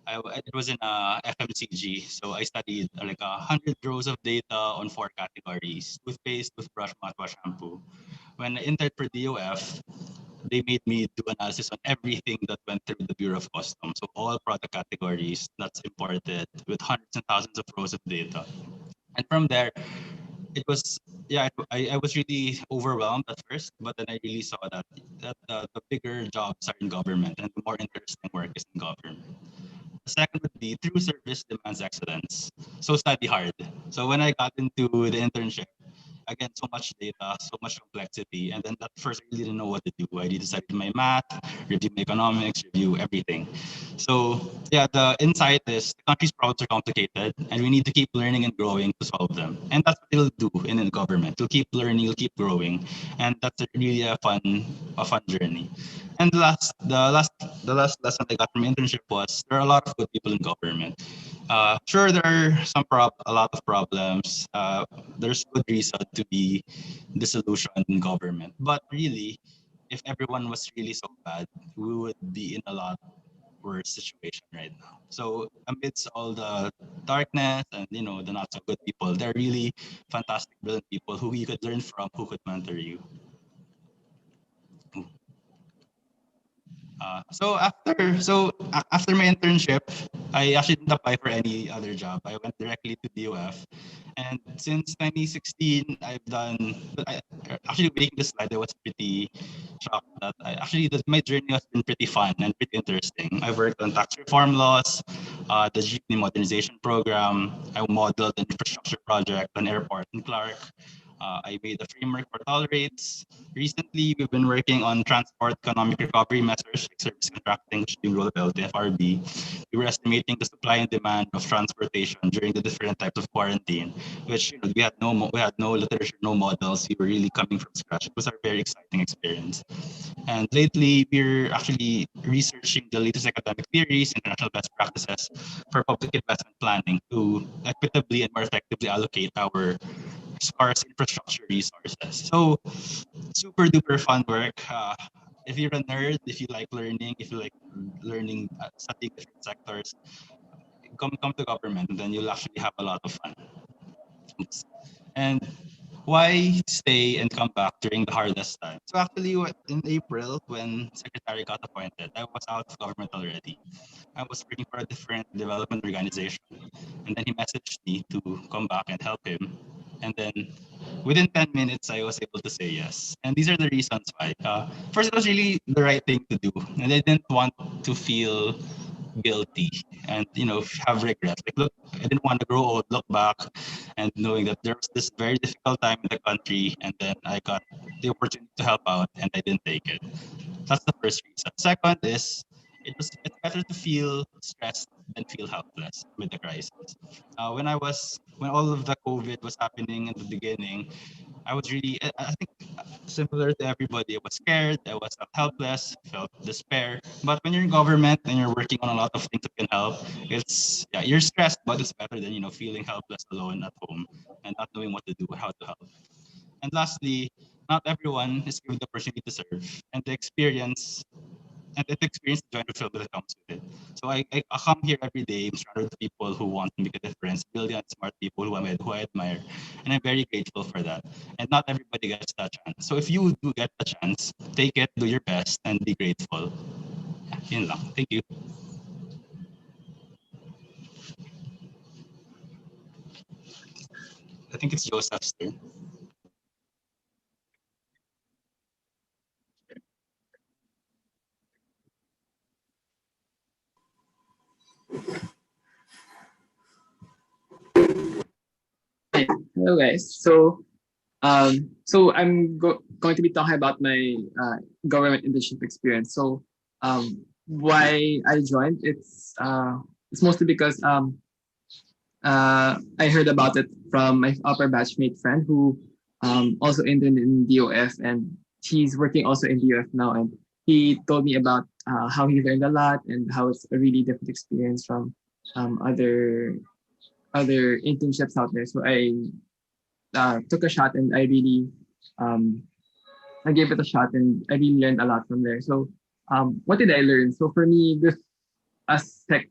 it was in FMCG. So I studied like 100 rows of data on four categories: toothpaste, toothbrush, mouthwash, shampoo. When I entered for DOF, they made me do analysis on everything that went through the Bureau of Customs. So all product categories that's imported with hundreds and thousands of rows of data. And from there, it was I was really overwhelmed at first, but then I really saw that the bigger jobs are in government and the more interesting work is in government. The second would be through service demands excellence. So study hard. So when I got into the internship, again, so much data, so much complexity. And then at first, I really didn't know what to do. I really decided my math, review my economics, review everything. So yeah, the insight is the country's problems are complicated, and we need to keep learning and growing to solve them. And that's what it'll do in the government. You'll keep learning, you'll keep growing, and that's really a fun journey. And the last lesson I got from internship was there are a lot of good people in government. Sure, there are a lot of problems. There's good reason to be disillusioned in government, but really, if everyone was really so bad, we would be in a lot worse situation right now. So amidst all the darkness and the not so good people, there are really fantastic, brilliant people who you could learn from, who could mentor you. After my internship, I actually didn't apply for any other job. I went directly to DOF, and since 2016, actually making this slide. I was pretty shocked that my journey has been pretty fun and pretty interesting. I worked on tax reform laws, the jeepney modernization program. I modeled an infrastructure project, an airport in Clark. I made a framework for toll rates. Recently, we've been working on transport economic recovery measures like service contracting, which is being rolled out to FRB. We were estimating the supply and demand of transportation during the different types of quarantine, which we had no literature, no models. We were really coming from scratch. It was a very exciting experience. And lately, we're actually researching the latest academic theories, international best practices for public investment planning to equitably and more effectively allocate our scarce infrastructure resources. So super duper fun work. If you're a nerd, if you like learning, if you like learning, studying different sectors, come to government, and then you'll actually have a lot of fun. And why stay and come back during the hardest time? So actually, in April, when Secretary got appointed, I was out of government already. I was working for a different development organization. And then he messaged me to come back and help him. And then within 10 minutes, I was able to say yes. And these are the reasons why. First, it was really the right thing to do. And I didn't want to feel guilty and have regret. Like, look, I didn't want to grow old, look back and knowing that there was this very difficult time in the country, and then I got the opportunity to help out and I didn't take it. That's the first reason. Second is it's better to feel stressed than feel helpless with the crisis. When all of the COVID was happening in the beginning, I was really I think similar to everybody. I was scared, I was helpless, felt despair. But when you're in government and you're working on a lot of things that can help, you're stressed, but it's better than feeling helpless alone at home and not knowing what to do, how to help. And lastly, not everyone is given the opportunity to serve, and the experience and it experience the joy and fulfillment that comes with it. So I come here every day. I'm surrounded with people who want to make a difference, brilliant, smart people who I admire, and I'm very grateful for that. And not everybody gets that chance. So if you do get a chance, take it, do your best, and be grateful. Yeah, yun lang. Thank you. I think it's Joseph's turn. Hi. Hello, guys. So I'm going to be talking about my government internship experience. So, why I joined? It's mostly because I heard about it from my upper batchmate friend who also interned in DOF, and he's working also in DOF now. And he told me about how he learned a lot and how it's a really different experience from other internships out there. So I took a shot, and um, I gave it a shot, and I really learned a lot from there. So what did I learn? So for me, this, as Tech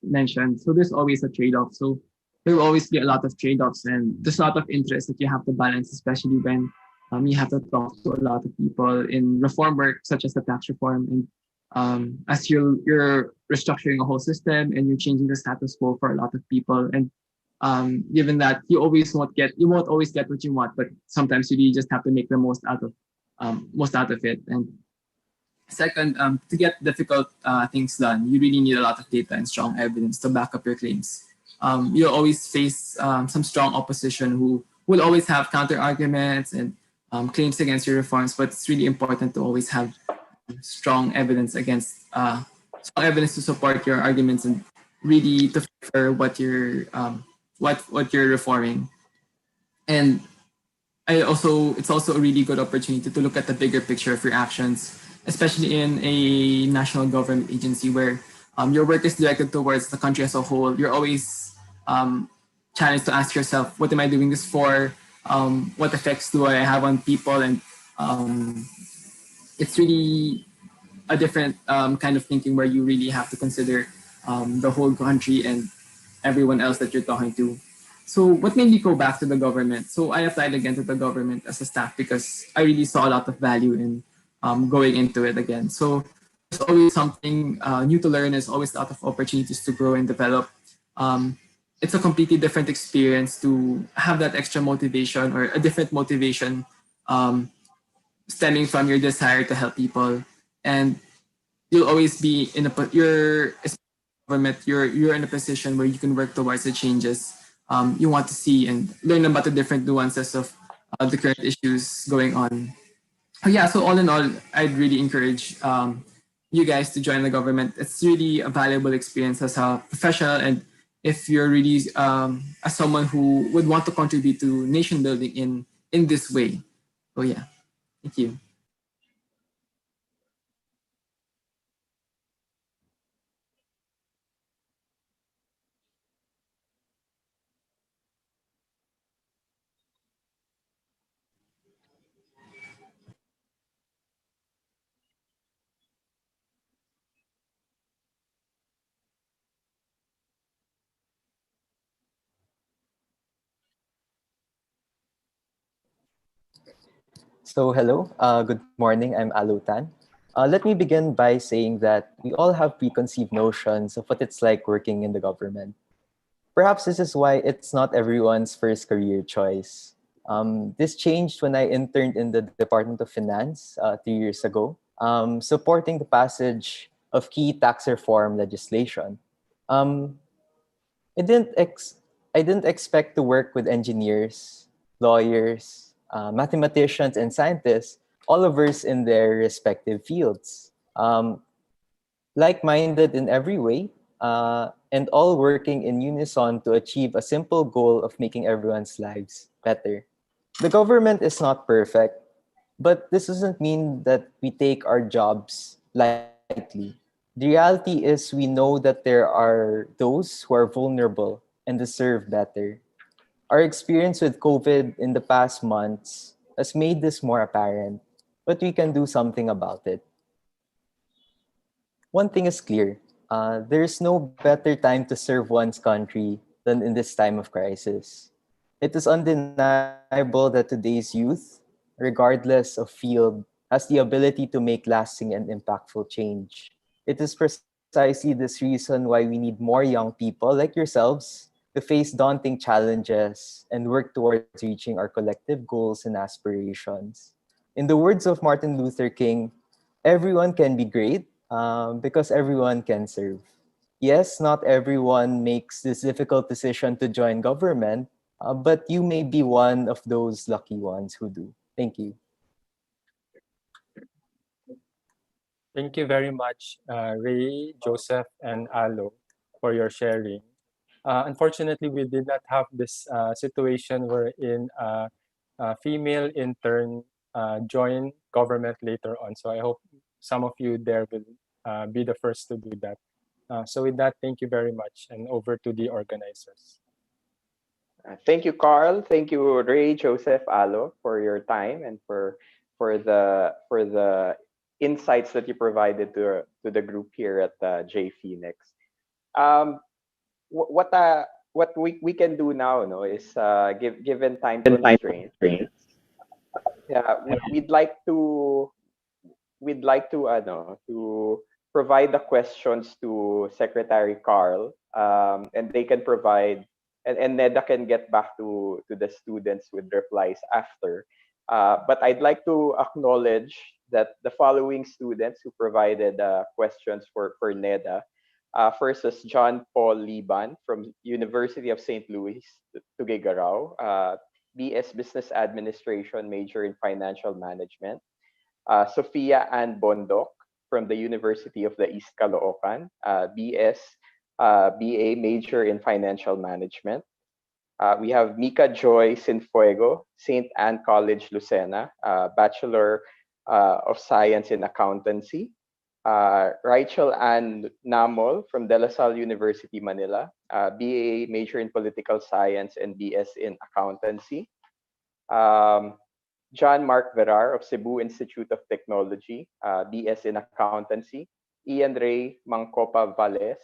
mentioned, so there's always a trade-off. So there will always be a lot of trade-offs, and there's a lot of interest that you have to balance, especially when you have to talk to a lot of people in reform work, such as the tax reform, and as you're restructuring a whole system and you're changing the status quo for a lot of people. And given that you won't always get what you want, but sometimes you really just have to make the most out of it. And second, to get difficult things done, you really need a lot of data and strong evidence to back up your claims. You'll always face some strong opposition who will always have counter arguments and claims against your reforms, but it's really important to always have strong evidence strong evidence to support your arguments and really to for what you're reforming. And it's also a really good opportunity to look at the bigger picture of your actions, especially in a national government agency where your work is directed towards the country as a whole. You're always challenged to ask yourself, what am I doing this for? What effects do I have on people? And it's really a different kind of thinking where you really have to consider the whole country and everyone else that you're talking to. So what made me go back to the government? So I applied again to the government as a staff because I really saw a lot of value in going into it again. So there's always something new to learn. There's always a lot of opportunities to grow and develop. It's a completely different experience to have that extra motivation or a different motivation stemming from your desire to help people. And you'll always be in government, you're in a position where you can work towards the changes you want to see and learn about the different nuances of the current issues going on. Yeah, so all in all, I'd really encourage you guys to join the government. It's really a valuable experience as a professional, and if you're really as someone who would want to contribute to nation building in this way. So yeah, thank you. So, hello, good morning. I'm Alutan. Let me begin by saying that we all have preconceived notions of what it's like working in the government. Perhaps this is why it's not everyone's first career choice. This changed when I interned in the Department of Finance 3 years ago, supporting the passage of key tax reform legislation. Um, I didn't ex- I didn't expect to work with engineers, lawyers, mathematicians, and scientists, all of us in their respective fields. Like-minded in every way, and all working in unison to achieve a simple goal of making everyone's lives better. The government is not perfect, but this doesn't mean that we take our jobs lightly. The reality is we know that there are those who are vulnerable and deserve better. Our experience with COVID in the past months has made this more apparent, but we can do something about it. One thing is clear. There's no better time to serve one's country than in this time of crisis. It is undeniable that today's youth, regardless of field, has the ability to make lasting and impactful change. It is precisely this reason why we need more young people like yourselves to face daunting challenges and work towards reaching our collective goals and aspirations. In the words of Martin Luther King, everyone can be great because everyone can serve. Yes, not everyone makes this difficult decision to join government, but you may be one of those lucky ones who do. Thank you. Thank you very much, Ray, Joseph, and Alo, for your sharing. Unfortunately, we did not have this situation wherein a female intern join government later on. So I hope some of you there will be the first to do that. So with that, thank you very much, and over to the organizers. Thank you, Carl. Thank you, Ray, Joseph, Alo, for your time and for the insights that you provided to the group here at J Phoenix. Um, what we can do now, no, is given time constraints. Yeah, we'd like to to provide the questions to Secretary Carl, and they can provide, and NEDA can get back to the students with replies after. But I'd like to acknowledge that the following students who provided questions for NEDA. First is John Paul Liban from University of St. Louis, Tuguegarao, BS Business Administration, major in Financial Management. Sophia Ann Bondok from the University of the East Caloocan, BA major in Financial Management. We have Mika Joy Sinfuego, St. Anne College, Lucena, Bachelor of Science in Accountancy. Rachel Ann Namol from De La Salle University, Manila, BA major in Political Science and BS in Accountancy. Um, John Mark Verar of Cebu Institute of Technology, BS in Accountancy. Ian Ray Mangcopa Valles,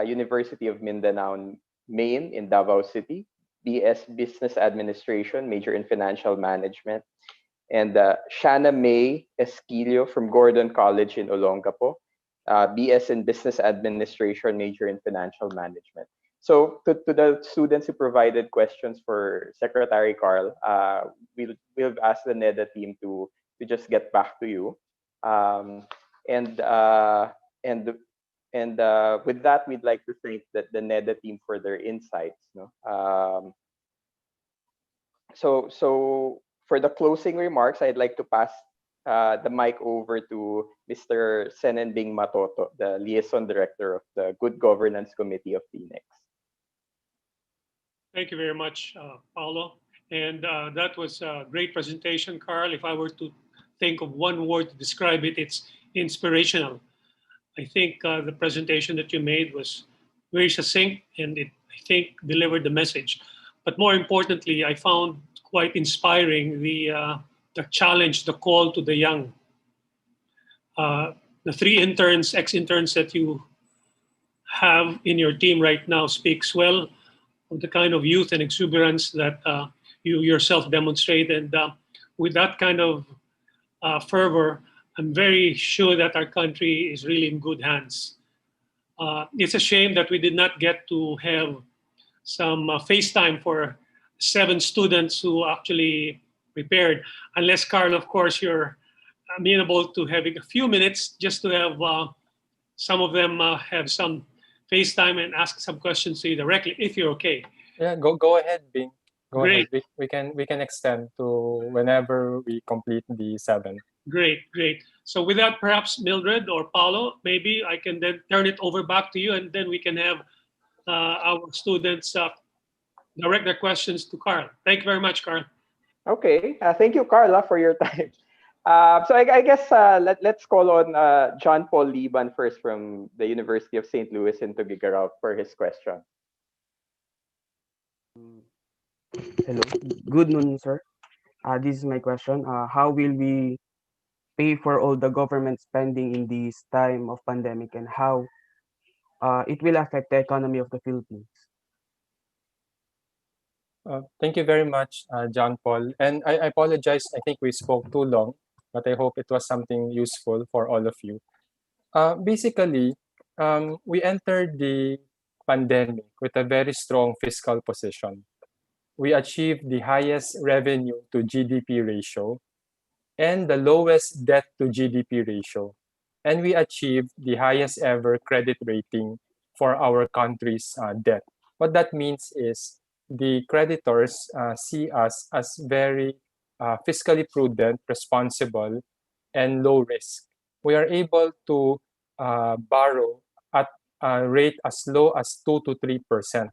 University of Mindanao, Maine in Davao City, BS Business Administration, major in Financial Management. And Shanna May Esquilio from Gordon College in Olongapo, BS in Business Administration, major in Financial Management. So to the students who provided questions for Secretary Carl, we'll ask the NEDA team to just get back to you. Um, and uh, and with that, we'd like to thank the NEDA team for their insights. No? So for the closing remarks, I'd like to pass the mic over to Mr. Senenbing Matoto, the Liaison Director of the Good Governance Committee of Phoenix. Thank you very much, Paulo. And that was a great presentation, Carl. If I were to think of one word to describe it, it's inspirational. I think the presentation that you made was very succinct and it, I think, delivered the message. But more importantly, I found quite inspiring the challenge, the call to the young. The three interns, ex-interns that you have in your team right now speaks well of the kind of youth and exuberance that you yourself demonstrate. And with that kind of fervor, I'm very sure that our country is really in good hands. It's a shame that we did not get to have some FaceTime for 7 students who actually prepared. Unless, Carl, of course, you're amenable to having a few minutes just to have some of them have some FaceTime and ask some questions to you directly, if you're okay. Yeah, go ahead, Bing. Go Great. ahead. We can extend to whenever we complete the 7. Great, great. So with that, perhaps Mildred or Paulo, maybe I can then turn it over back to you, and then we can have our students direct their questions to Carl. Thank you very much, Carl. Okay, thank you, Carla, for your time. So I guess let's call on John Paul Liban first from the University of St. Louis in Tuguegarao for his question. Hello, good noon, sir. This is my question. How will we pay for all the government spending in this time of pandemic and how it will affect the economy of the Philippines. Thank you very much, John Paul. And I apologize, I think we spoke too long, but I hope it was something useful for all of you. Basically, we entered the pandemic with a very strong fiscal position. We achieved the highest revenue to GDP ratio and the lowest debt to GDP ratio. And we achieved the highest ever credit rating for our country's debt. What that means is the creditors see us as very fiscally prudent, responsible, and low risk. We are able to borrow at a rate as low as 2 to 3%.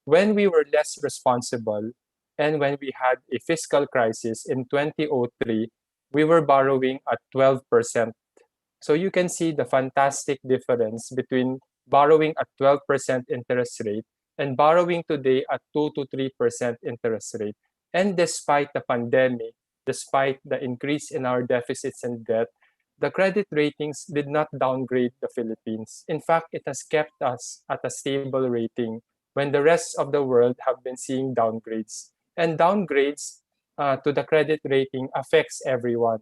When we were less responsible and when we had a fiscal crisis in 2003, we were borrowing at 12%. So you can see the fantastic difference between borrowing at 12% interest rate and borrowing today at 2 to 3% interest rate. And despite the pandemic, despite the increase in our deficits and debt, the credit ratings did not downgrade the Philippines. In fact, it has kept us at a stable rating when the rest of the world have been seeing downgrades. And downgrades to the credit rating affects everyone.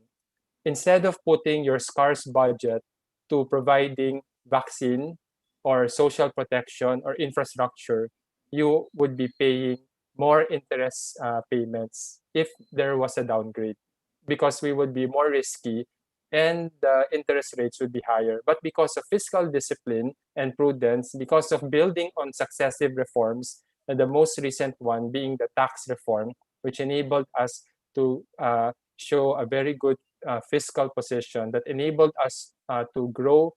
Instead of putting your scarce budget to providing vaccine or social protection or infrastructure, you would be paying more interest payments if there was a downgrade because we would be more risky and the interest rates would be higher. But because of fiscal discipline and prudence, because of building on successive reforms, and the most recent one being the tax reform, which enabled us to show a very good fiscal position that enabled us to grow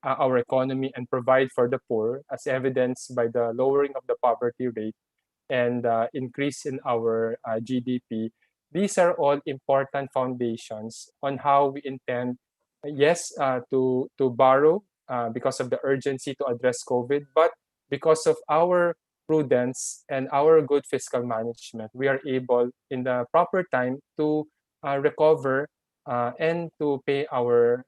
our economy and provide for the poor, as evidenced by the lowering of the poverty rate and increase in our GDP. These are all important foundations on how we intend, yes, to borrow because of the urgency to address COVID, but because of our prudence and our good fiscal management, we are able in the proper time to recover and to pay our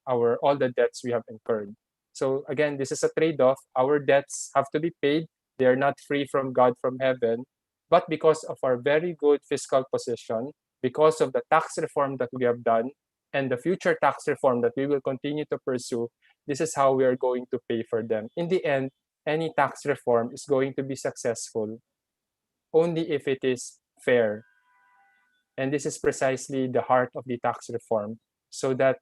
all the debts we have incurred. So again, this is a trade-off. Our debts have to be paid. They are not free from God from heaven, but because of our very good fiscal position, because of the tax reform that we have done, and the future tax reform that we will continue to pursue, this is how we are going to pay for them. In the end, any tax reform is going to be successful only if it is fair. And this is precisely the heart of the tax reform, so that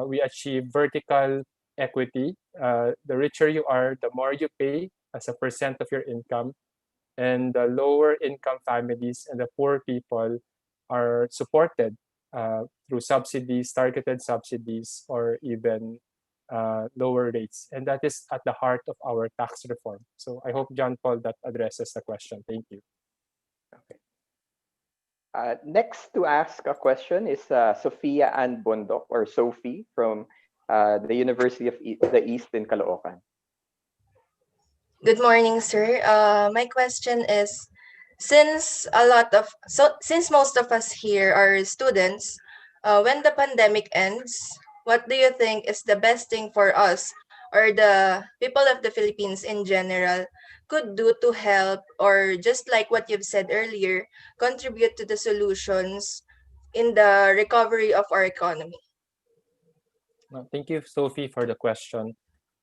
we achieve vertical equity. The richer you are, the more you pay as a percent of your income. And the lower income families and the poor people are supported through subsidies, targeted subsidies, or even lower rates. And that is at the heart of our tax reform. So I hope, John Paul, that addresses the question. Thank you. Okay. Next to ask a question is Sophia Ann Bondok, or Sophie, from the University of the East in Caloocan. Good morning, sir. My question is, since most of us here are students, when the pandemic ends, what do you think is the best thing for us or the people of the Philippines in general could do to help, or just like what you've said earlier, contribute to the solutions in the recovery of our economy? Thank you, Sophie, for the question.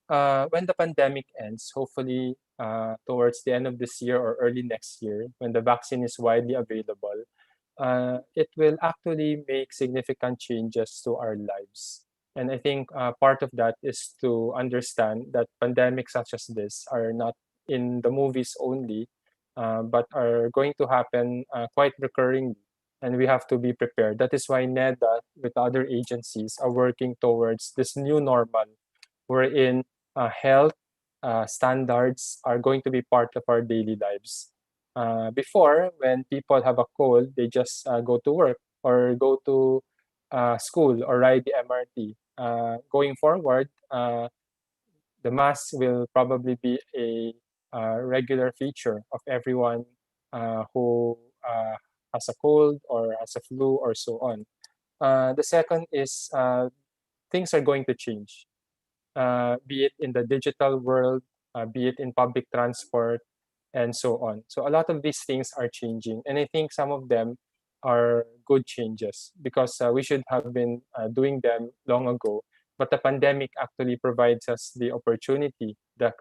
When the pandemic ends, hopefully towards the end of this year or early next year, when the vaccine is widely available, it will actually make significant changes to our lives. And I think part of that is to understand that pandemics such as this are not in the movies only, but are going to happen quite recurringly. And we have to be prepared. That is why NEDA, with other agencies, are working towards this new normal, wherein health standards are going to be part of our daily lives. Before, when people have a cold, they just go to work or go to school or ride the MRT. Going forward, the mask will probably be a regular feature of everyone who has a cold or has a flu or so on. The second is things are going to change, be it in the digital world, be it in public transport, and so on. So a lot of these things are changing, and I think some of them are good changes because we should have been doing them long ago. But the pandemic actually provides us the opportunity. This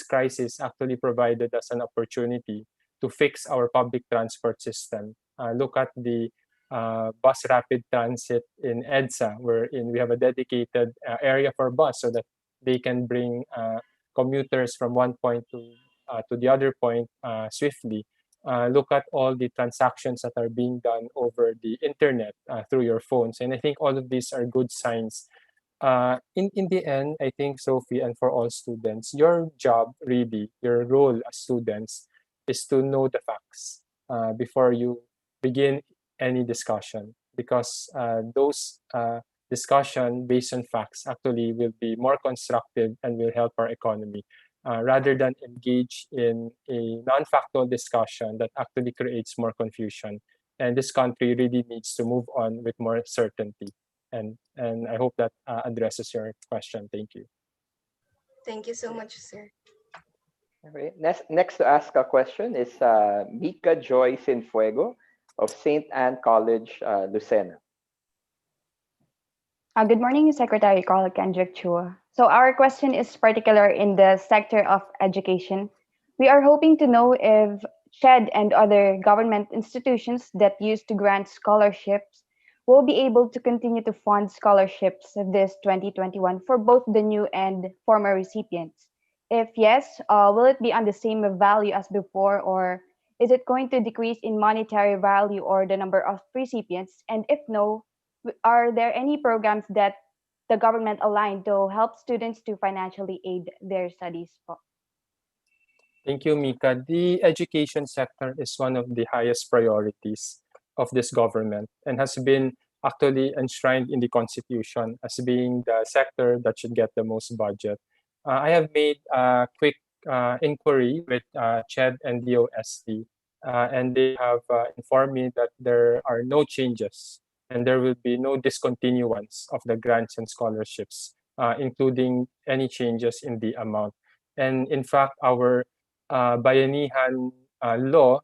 crisis actually provided us an opportunity to fix our public transport system. Look at the bus rapid transit in EDSA, wherein we have a dedicated area for bus so that they can bring commuters from one point to the other point swiftly. Look at all the transactions that are being done over the internet through your phones. And I think all of these are good signs. In the end, I think, Sophie, and for all students, your job really, your role as students is to know the facts before you begin any discussion, because those discussion based on facts actually will be more constructive and will help our economy rather than engage in a non-factual discussion that actually creates more confusion. And this country really needs to move on with more certainty. And I hope that addresses your question. Thank you. Thank you so much, sir. Okay. Next to ask a question is Mika Joy Sinfuego of St. Anne College, Lucena. Good morning, Secretary Carl Kendrick Chua. So our question is particular in the sector of education. We are hoping to know if SHED and other government institutions that used to grant scholarships will be able to continue to fund scholarships this 2021 for both the new and former recipients. If yes, will it be on the same value as before, or is it going to decrease in monetary value or the number of recipients? And if no, are there any programs that the government aligned to help students to financially aid their studies po? Thank you, Mika. The education sector is one of the highest priorities of this government and has been actually enshrined in the Constitution as being the sector that should get the most budget. I have made a quick inquiry with CHED and DOST, and they have informed me that there are no changes and there will be no discontinuance of the grants and scholarships, including any changes in the amount. And in fact, our Bayanihan law,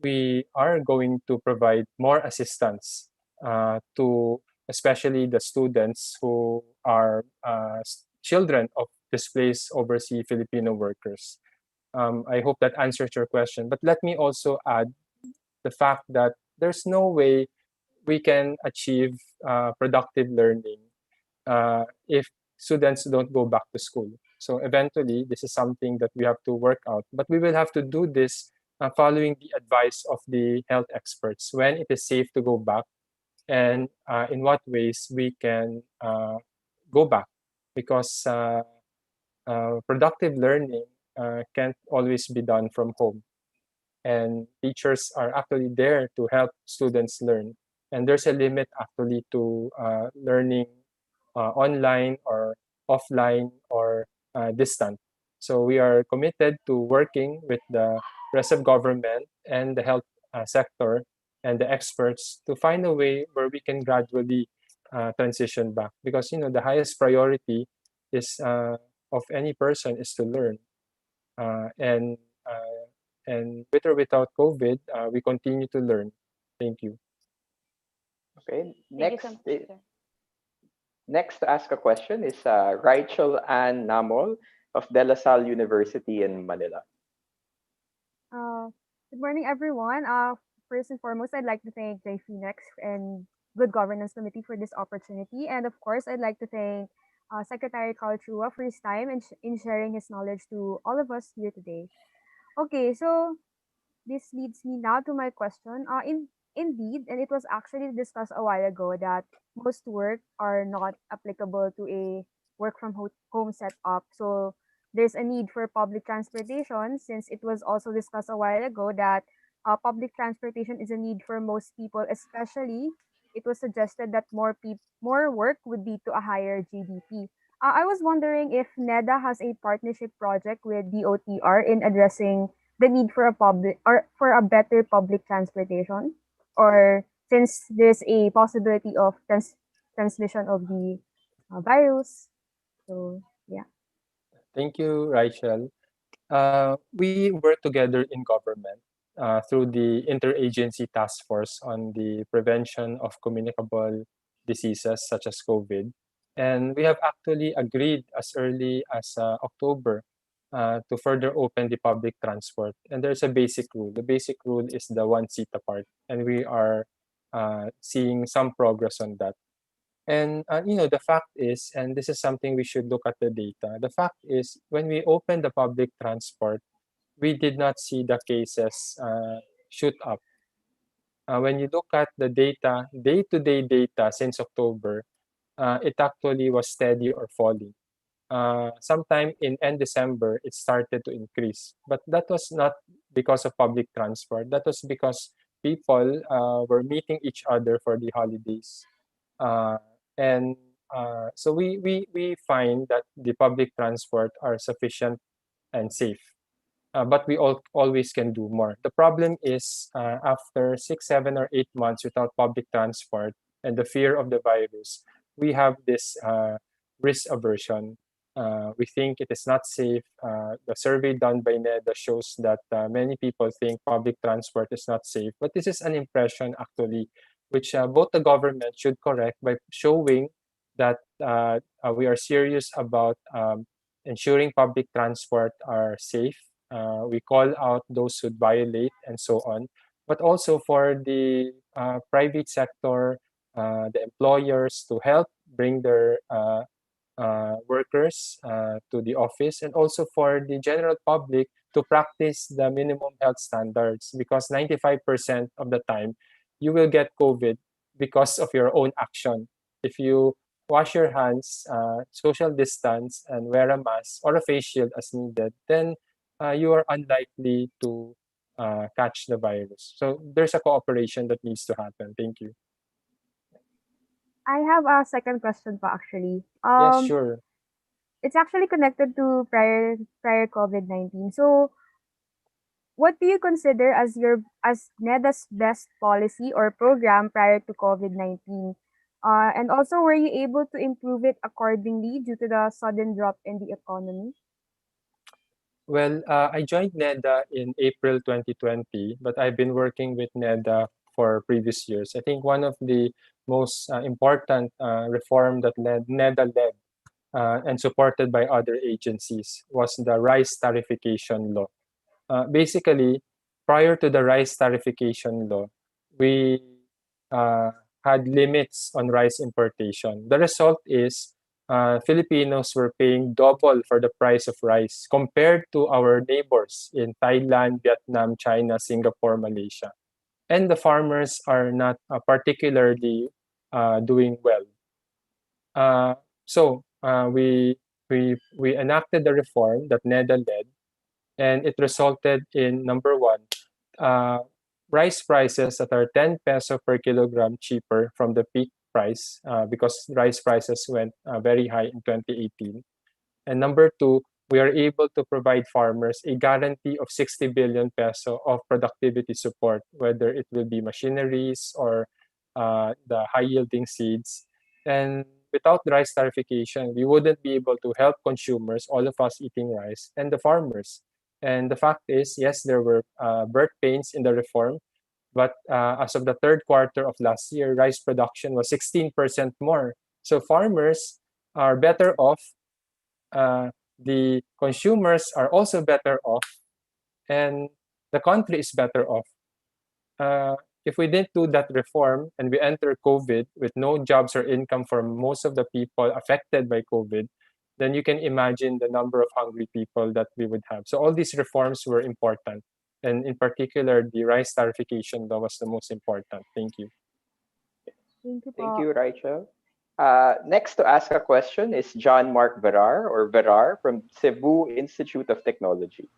we are going to provide more assistance to especially the students who are children of displaced overseas Filipino workers. I hope that answers your question. But let me also add the fact that there's no way we can achieve productive learning if students don't go back to school. So eventually, this is something that we have to work out. But we will have to do this following the advice of the health experts when it is safe to go back and in what ways we can go back. Because productive learning can't always be done from home. And teachers are actually there to help students learn. And there's a limit actually to learning online or offline or distant. So we are committed to working with the rest of government and the health sector and the experts to find a way where we can gradually transition back. Because the highest priority is of any person is to learn, uh, and uh, and with or without COVID, we continue to learn. Thank you. Okay. Thank you so much, sir. Next to ask a question is Rachel Ann Namol of De La Salle University in Manila. Uh, Good morning, everyone. First and foremost, I'd like to thank J Phoenix and Good Governance Committee for this opportunity. And of course, I'd like to thank Secretary Carl Chua for his time and in sharing his knowledge to all of us here today. Okay, so this leads me now to my question. Indeed, and it was actually discussed a while ago that most work are not applicable to a work from home setup. So there's a need for public transportation, since it was also discussed a while ago that public transportation is a need for most people, especially it was suggested that more work would lead to a higher GDP. I was wondering if NEDA has a partnership project with DOTR in addressing the need for a public or for a better public transportation, or since there's a possibility of transmission of the virus. So yeah. Thank you, Rachel. We work together in government through the Interagency Task Force on the Prevention of Communicable Diseases such as COVID. And we have actually agreed as early as October to further open the public transport. And there's a basic rule. The basic rule is the 1 seat apart. And we are seeing some progress on that. And the fact is, and this is something we should look at the data. The fact is, when we opened the public transport, we did not see the cases shoot up. When you look at the data, day-to-day data since October, it actually was steady or falling. Sometime in end December, it started to increase. But that was not because of public transport. That was because people were meeting each other for the holidays. Uh, and so we find that the public transport are sufficient and safe. But we always can do more. The problem is after 6, 7, or 8 months without public transport and the fear of the virus, we have this risk aversion. We think it is not safe. The survey done by NEDA shows that many people think public transport is not safe. But this is an impression actually, which both the government should correct by showing that we are serious about ensuring public transport are safe. We call out those who violate and so on. But also for the private sector, the employers to help bring their workers to the office, and also for the general public to practice the minimum health standards, because 95% of the time you will get COVID because of your own action. If you wash your hands, social distance, and wear a mask or a face shield as needed, then you are unlikely to catch the virus. So there's a cooperation that needs to happen. Thank you. I have a second question pa actually. Yes, sure. It's actually connected to prior COVID-19. So what do you consider as NEDA's best policy or program prior to COVID-19? And also, were you able to improve it accordingly due to the sudden drop in the economy? Well, I joined NEDA in April 2020, but I've been working with NEDA for previous years. I think one of the most important reform that NEDA led and supported by other agencies was the rice tariffication law. Basically, prior to the rice tariffication law, we uh, had limits on rice importation. The result is Filipinos were paying double for the price of rice compared to our neighbors in Thailand, Vietnam, China, Singapore, Malaysia. And the farmers are not particularly doing well. So we enacted the reform that NEDA led, and it resulted in number one, uh, rice prices that are 10 peso per kilogram cheaper from the peak price because rice prices went very high in 2018. And number two, we are able to provide farmers a guarantee of 60 billion peso of productivity support, whether it will be machineries or the high yielding seeds. And without rice tariffication, we wouldn't be able to help consumers, all of us eating rice, and the farmers. And the fact is, yes, there were birth pains in the reform, but as of the third quarter of last year, rice production was 16% more. So farmers are better off, the consumers are also better off, and the country is better off. If we didn't do that reform and we enter COVID with no jobs or income for most of the people affected by COVID, then you can imagine the number of hungry people that we would have. So all these reforms were important. And in particular, the rice tariffication law was the most important. Thank you. Thank you Thank po. you, Rachel. Next to ask a question is John Mark Verar, or Verar, from Cebu Institute of Technology.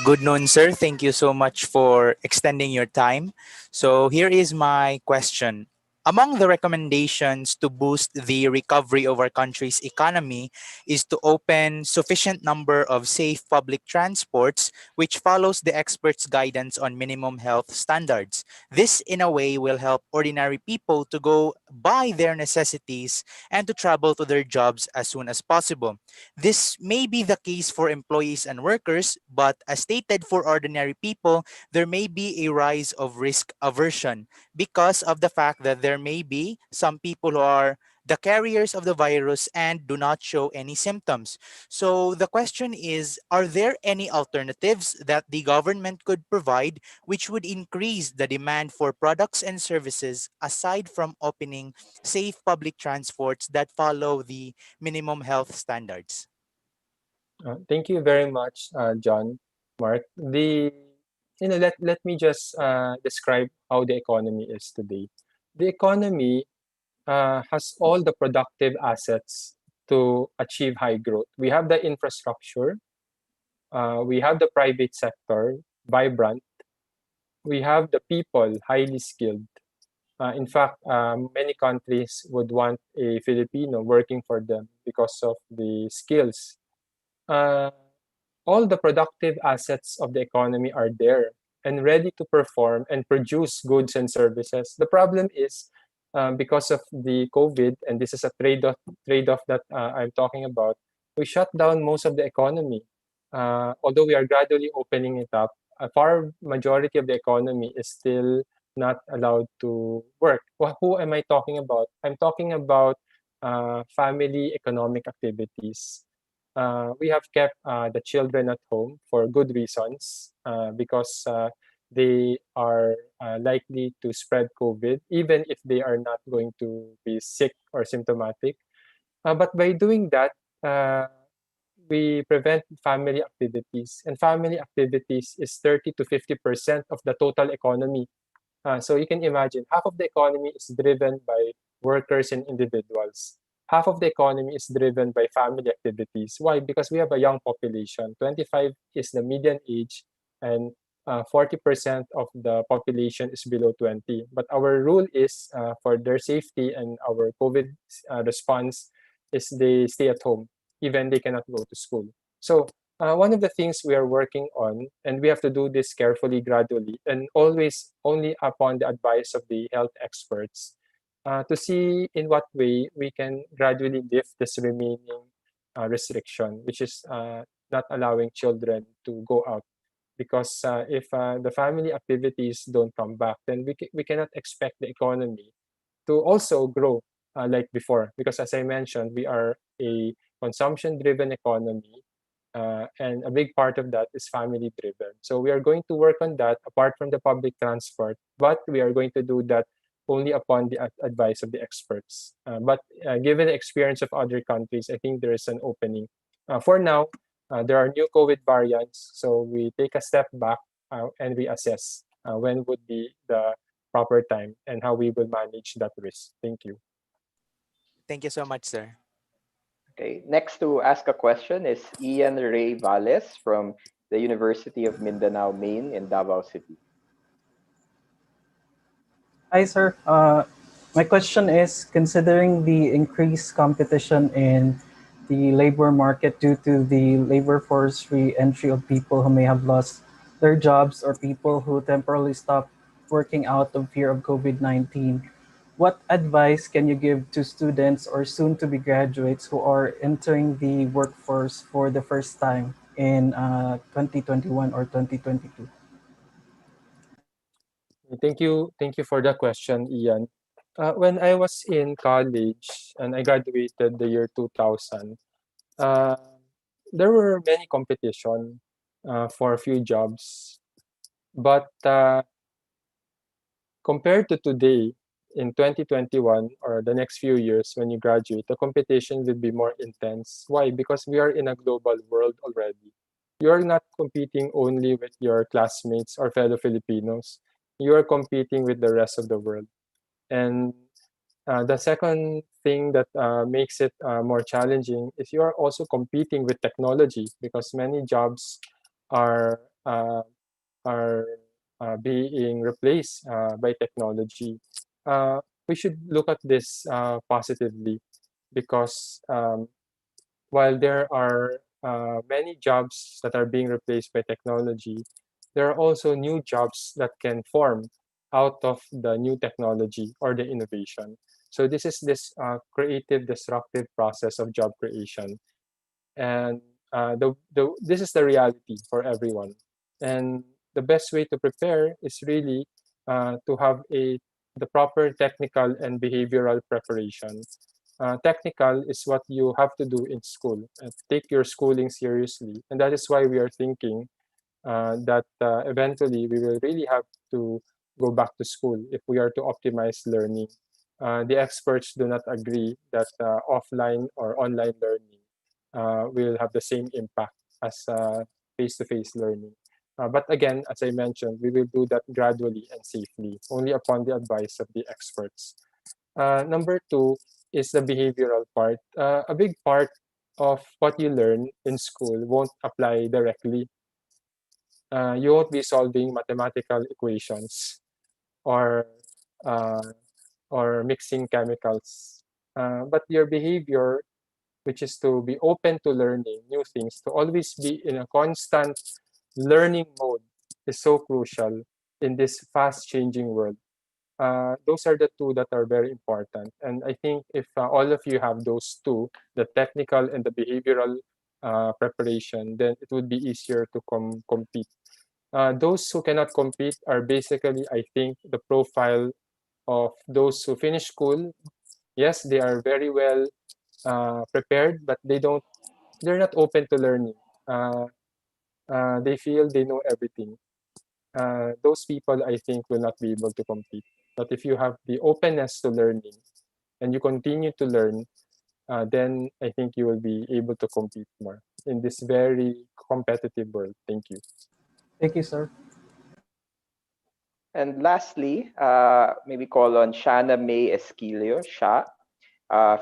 Good noon, sir. Thank you so much for extending your time. So here is my question. Among the recommendations to boost the recovery of our country's economy is to open sufficient number of safe public transports which follows the experts' guidance on minimum health standards. This in a way will help ordinary people to go buy their necessities and to travel to their jobs as soon as possible. This may be the case for employees and workers, but as stated for ordinary people, there may be a rise of risk aversion because of the fact that there may be some people who are the carriers of the virus and do not show any symptoms. So the question is, are there any alternatives that the government could provide which would increase the demand for products and services aside from opening safe public transports that follow the minimum health standards? Thank you very much, John, Mark. Let me just describe how the economy is today. The economy has all the productive assets to achieve high growth. We have the infrastructure, we have the private sector, vibrant, we have the people, highly skilled. In fact, many countries would want a Filipino working for them because of the skills. Uh, all the productive assets of the economy are there and ready to perform and produce goods and services. The problem is because of the COVID, and this is a trade-off that I'm talking about, we shut down most of the economy. Although we are gradually opening it up, a far majority of the economy is still not allowed to work. Who am I talking about? I'm talking about family economic activities. We have kept the children at home for good reasons because they are likely to spread COVID, even if they are not going to be sick or symptomatic. But by doing that, we prevent family activities, and family activities is 30 to 50% of the total economy. So you can imagine half of the economy is driven by workers and individuals. Half of the economy is driven by family activities. Why? Because we have a young population. 25 is the median age, and 40% of the population is below 20. But our rule is for their safety and our COVID response is they stay at home, even they cannot go to school. So one of the things we are working on, and we have to do this carefully, gradually, and always only upon the advice of the health experts, to see in what way we can gradually lift this remaining restriction, which is not allowing children to go out. Because if the family activities don't come back, then we cannot expect the economy to also grow like before. Because as I mentioned, we are a consumption-driven economy, and a big part of that is family driven. So we are going to work on that apart from the public transport, but we are going to do that only upon the advice of the experts. But given the experience of other countries, I think there is an opening. For now, there are new COVID variants, so we take a step back and we assess when would be the proper time and how we will manage that risk. Thank you. Thank you so much, sir. Okay, next to ask a question is Ian Ray Valles from the University of Mindanao, Maine in Davao City. Hi, sir. My question is, considering the increased competition in the labor market due to the labor force re-entry of people who may have lost their jobs or people who temporarily stopped working out of fear of COVID-19, what advice can you give to students or soon-to-be graduates who are entering the workforce for the first time in 2021 or 2022? Thank you for the question, Ian. When I was in college and I graduated the year 2000, uh, there were many competition for a few jobs. But compared to today, in 2021 or the next few years when you graduate, the competition will be more intense. Why? Because we are in a global world already. You're not competing only with your classmates or fellow Filipinos. You are competing with the rest of the world. And the second thing that makes it more challenging is you are also competing with technology because many jobs are uh, are being replaced by technology. we should look at this positively because while there are many jobs that are being replaced by technology, there are also new jobs that can form out of the new technology or the innovation. So this is this creative, disruptive process of job creation, and this is the reality for everyone. And the best way to prepare is really to have the proper technical and behavioral preparation. Technical is what you have to do in school. Take your schooling seriously, and that is why we are thinking that eventually we will really have to go back to school if we are to optimize learning. The experts do not agree that offline or online learning will have the same impact as face-to-face learning. But again, as I mentioned, we will do that gradually and safely, only upon the advice of the experts. Number two is the behavioral part. A big part of what you learn in school won't apply directly. You won't be solving mathematical equations or uh, or mixing chemicals. But your behavior, which is to be open to learning new things, to always be in a constant learning mode, is so crucial in this fast-changing world. Those are the two that are very important. And I think if all of you have those two, the technical and the behavioral preparation, then it would be easier to compete. Those who cannot compete are basically, I think, the profile of those who finish school. Yes, they are very well prepared, but they're not open to learning. They feel they know everything. Those people, I think, will not be able to compete. But if you have the openness to learning and you continue to learn, then I think you will be able to compete more in this very competitive world. Thank you. Thank you, sir. And lastly, maybe call on Shana May Esquilio, Sha,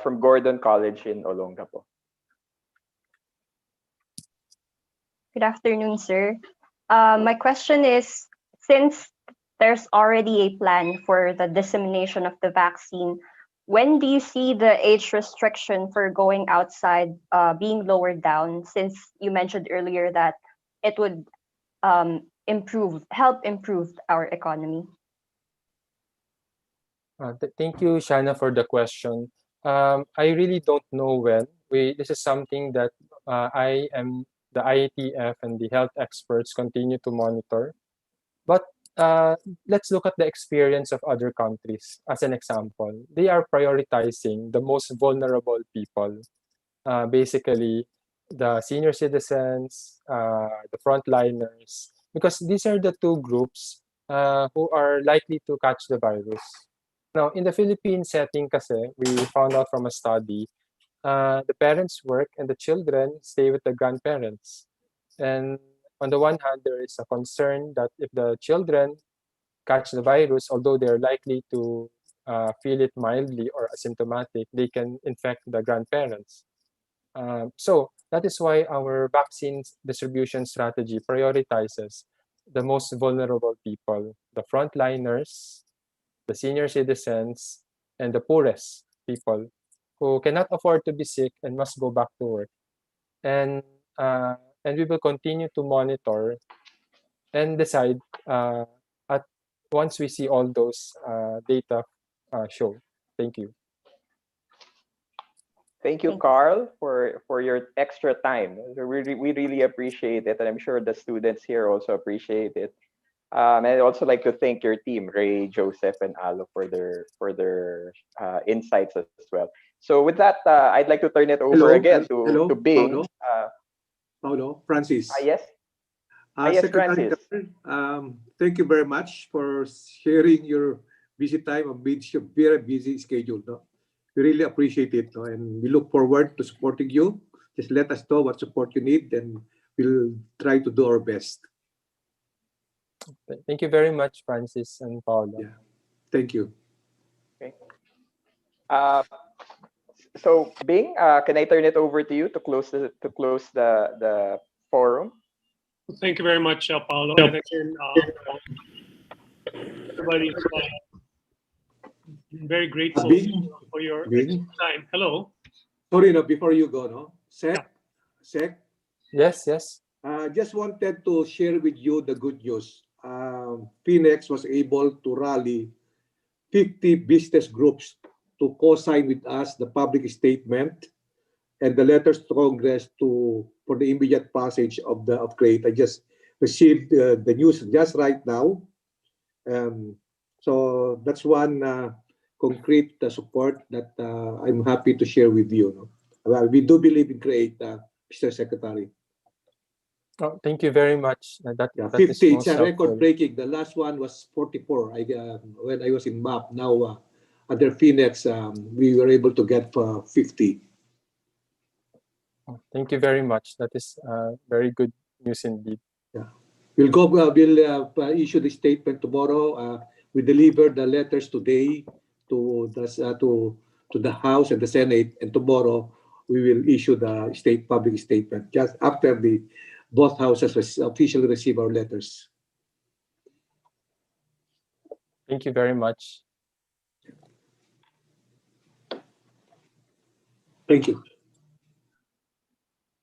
from Gordon College in Olongapo. Good afternoon, sir. My question is, since there's already a plan for the dissemination of the vaccine, when do you see the age restriction for going outside being lowered down? Since you mentioned earlier that it would help improve our economy. Thank you, Shana, for the question. I really don't know when. This is something that I am the IATF and the health experts continue to monitor. But let's look at the experience of other countries as an example. They are prioritizing the most vulnerable people, basically the senior citizens, the frontliners, because these are the two groups who are likely to catch the virus. Now, in the Philippine setting kasi, we found out from a study, the parents work and the children stay with the grandparents. And on the one hand, there is a concern that if the children catch the virus, although they're likely to feel it mildly or asymptomatic, they can infect the grandparents. So that is why our vaccine distribution strategy prioritizes the most vulnerable people, the frontliners, the senior citizens, and the poorest people who cannot afford to be sick and must go back to work. And and we will continue to monitor and decide at once we see all those data show. Thank you. Thank you, Carl, for your extra time. We really appreciate it, and I'm sure the students here also appreciate it. And I'd also like to thank your team, Ray, Joseph, and Alo, for their insights as well. So with that, I'd like to turn it over again to Bing. Paulo, Francis. Yes. Yes, Secretary Francis. Thank you very much for sharing your busy time amidst your very busy schedule. No? We really appreciate it, no? And we look forward to supporting you. Just let us know what support you need, and we'll try to do our best. Thank you very much, Francis and Paolo. Yeah. Thank you. Okay. So Bing, can I turn it over to you to close the forum? Thank you very much, Paolo. And again, everybody, Very grateful Bing, for your Bing. time. Hello. Sorry, no, before you go, no? Sec, Yes, yes. just wanted to share with you the good news. Phoenix was able to rally 50 business groups to co-sign with us the public statement and the letters to Congress for the immediate passage of the upgrade. I just received the news just right now. So that's one concrete support that I'm happy to share with you. No? Well, we do believe in create, Mr. Secretary. Oh, thank you very much. That 50, is it's a most record helpful. breaking. The last one was 44 when I was in MAP. Now, under Phoenix, we were able to get 50. Oh, thank you very much. That is very good news indeed. Yeah. We'll issue the statement tomorrow. We deliver the letters today to the House and the Senate, and tomorrow we will issue the public statement just after both houses officially receive our letters. Thank you very much. Thank you.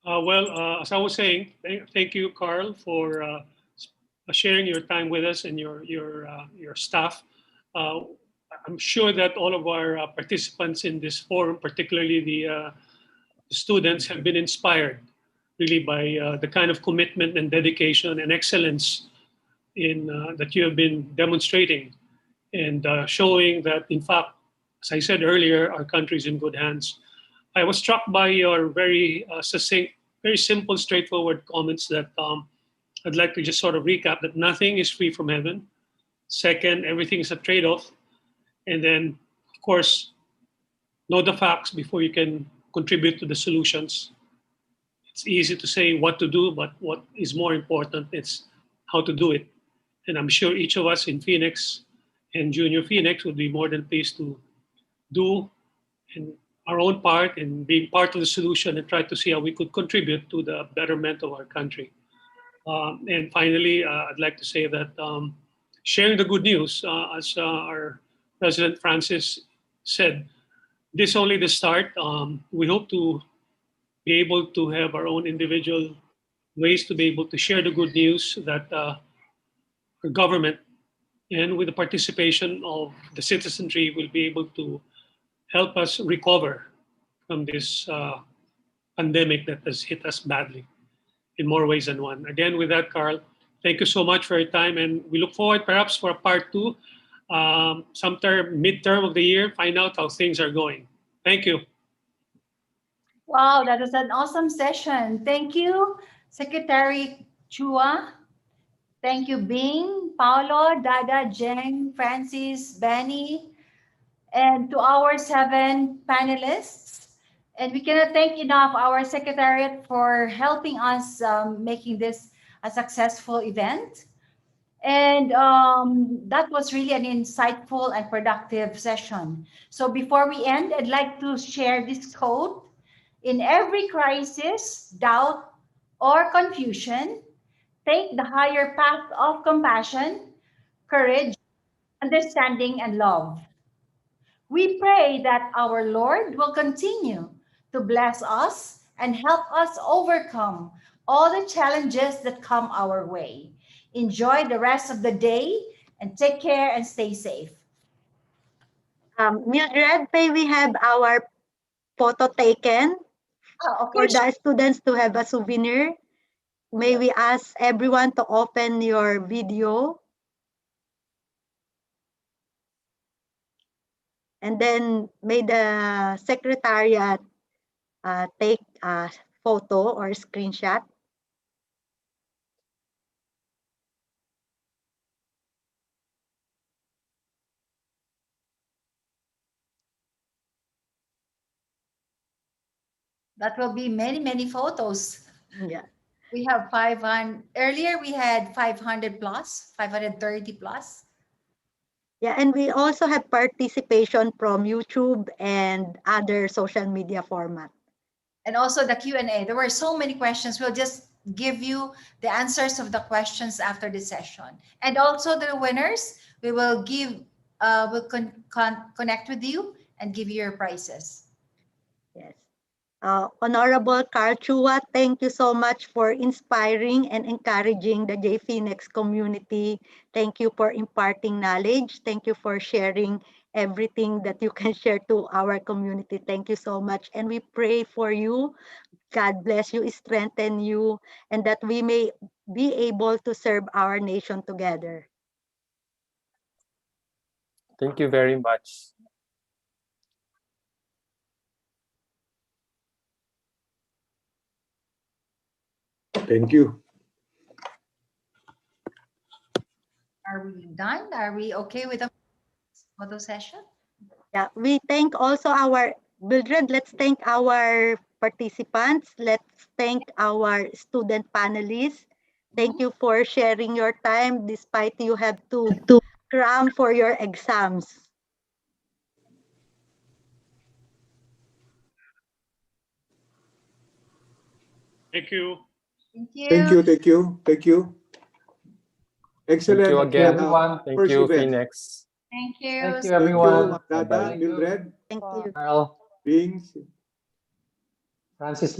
As I was saying, thank you, Carl, for sharing your time with us and your staff. I'm sure that all of our participants in this forum, particularly the students, have been inspired really by the kind of commitment and dedication and excellence that you have been demonstrating, and showing that, in fact, as I said earlier, our country is in good hands. I was struck by your very succinct, very simple, straightforward comments that I'd like to just sort of recap that nothing is free from heaven. Second, everything is a trade-off. And then, of course, know the facts before you can contribute to the solutions. It's easy to say what to do, but what is more important is how to do it. And I'm sure each of us in Phoenix and Junior Phoenix would be more than pleased to do in our own part and being part of the solution and try to see how we could contribute to the betterment of our country. And finally, I'd like to say that sharing the good news, as our President Francis said, this is only the start. We hope to be able to have our own individual ways to be able to share the good news that our government, and with the participation of the citizenry, will be able to help us recover from this pandemic that has hit us badly in more ways than one. Again, with that, Carl, thank you so much for your time, and we look forward perhaps for a part two, sometime midterm of the year, find out how things are going. Thank you. Wow, that was an awesome session. Thank you, Secretary Chua. Thank you, Bing, Paolo, Dada, Jeng, Francis, Benny, and to our 7 panelists. And we cannot thank enough our Secretariat for helping us making this a successful event. And that was really an insightful and productive session. So before we end, I'd like to share this quote. In every crisis, doubt, or confusion, take the higher path of compassion, courage, understanding, and love. We pray that our Lord will continue to bless us and help us overcome all the challenges that come our way. Enjoy the rest of the day and take care and stay safe. Mildred, may we have our photo taken Of for course. the students to have a souvenir? May we ask everyone to open your video? And then may the secretariat take a photo or screenshot. That will be many, many photos. Yeah. We have 500. Earlier, we had 500 plus, 530 plus. Yeah, and we also have participation from YouTube and other social media format. And also the Q&A. There were so many questions. We'll just give you the answers of the questions after the session. And also the winners, we will give will connect with you and give you your prizes. Yes. Honorable Carl Chua, thank you so much for inspiring and encouraging the JFinex community. Thank you for imparting knowledge. Thank you for sharing everything that you can share to our community. Thank you so much. And we pray for you. God bless you, strengthen you, and that we may be able to serve our nation together. Thank you very much. Thank you. Are we done? Are we okay with the photo session? Yeah, we thank also our Mildred. Let's thank our participants. Let's thank our student panelists. Thank you for sharing your time despite you have to cram for your exams. Thank you. Thank you. Thank you. Thank you. Thank you. Excellent. Thank you again, everyone. Thank First you, event. Phoenix. Thank you. Thank you, Thank you, everyone. Magdata, Bye-bye. Mildred, Thank you. Carl, Bings. Francis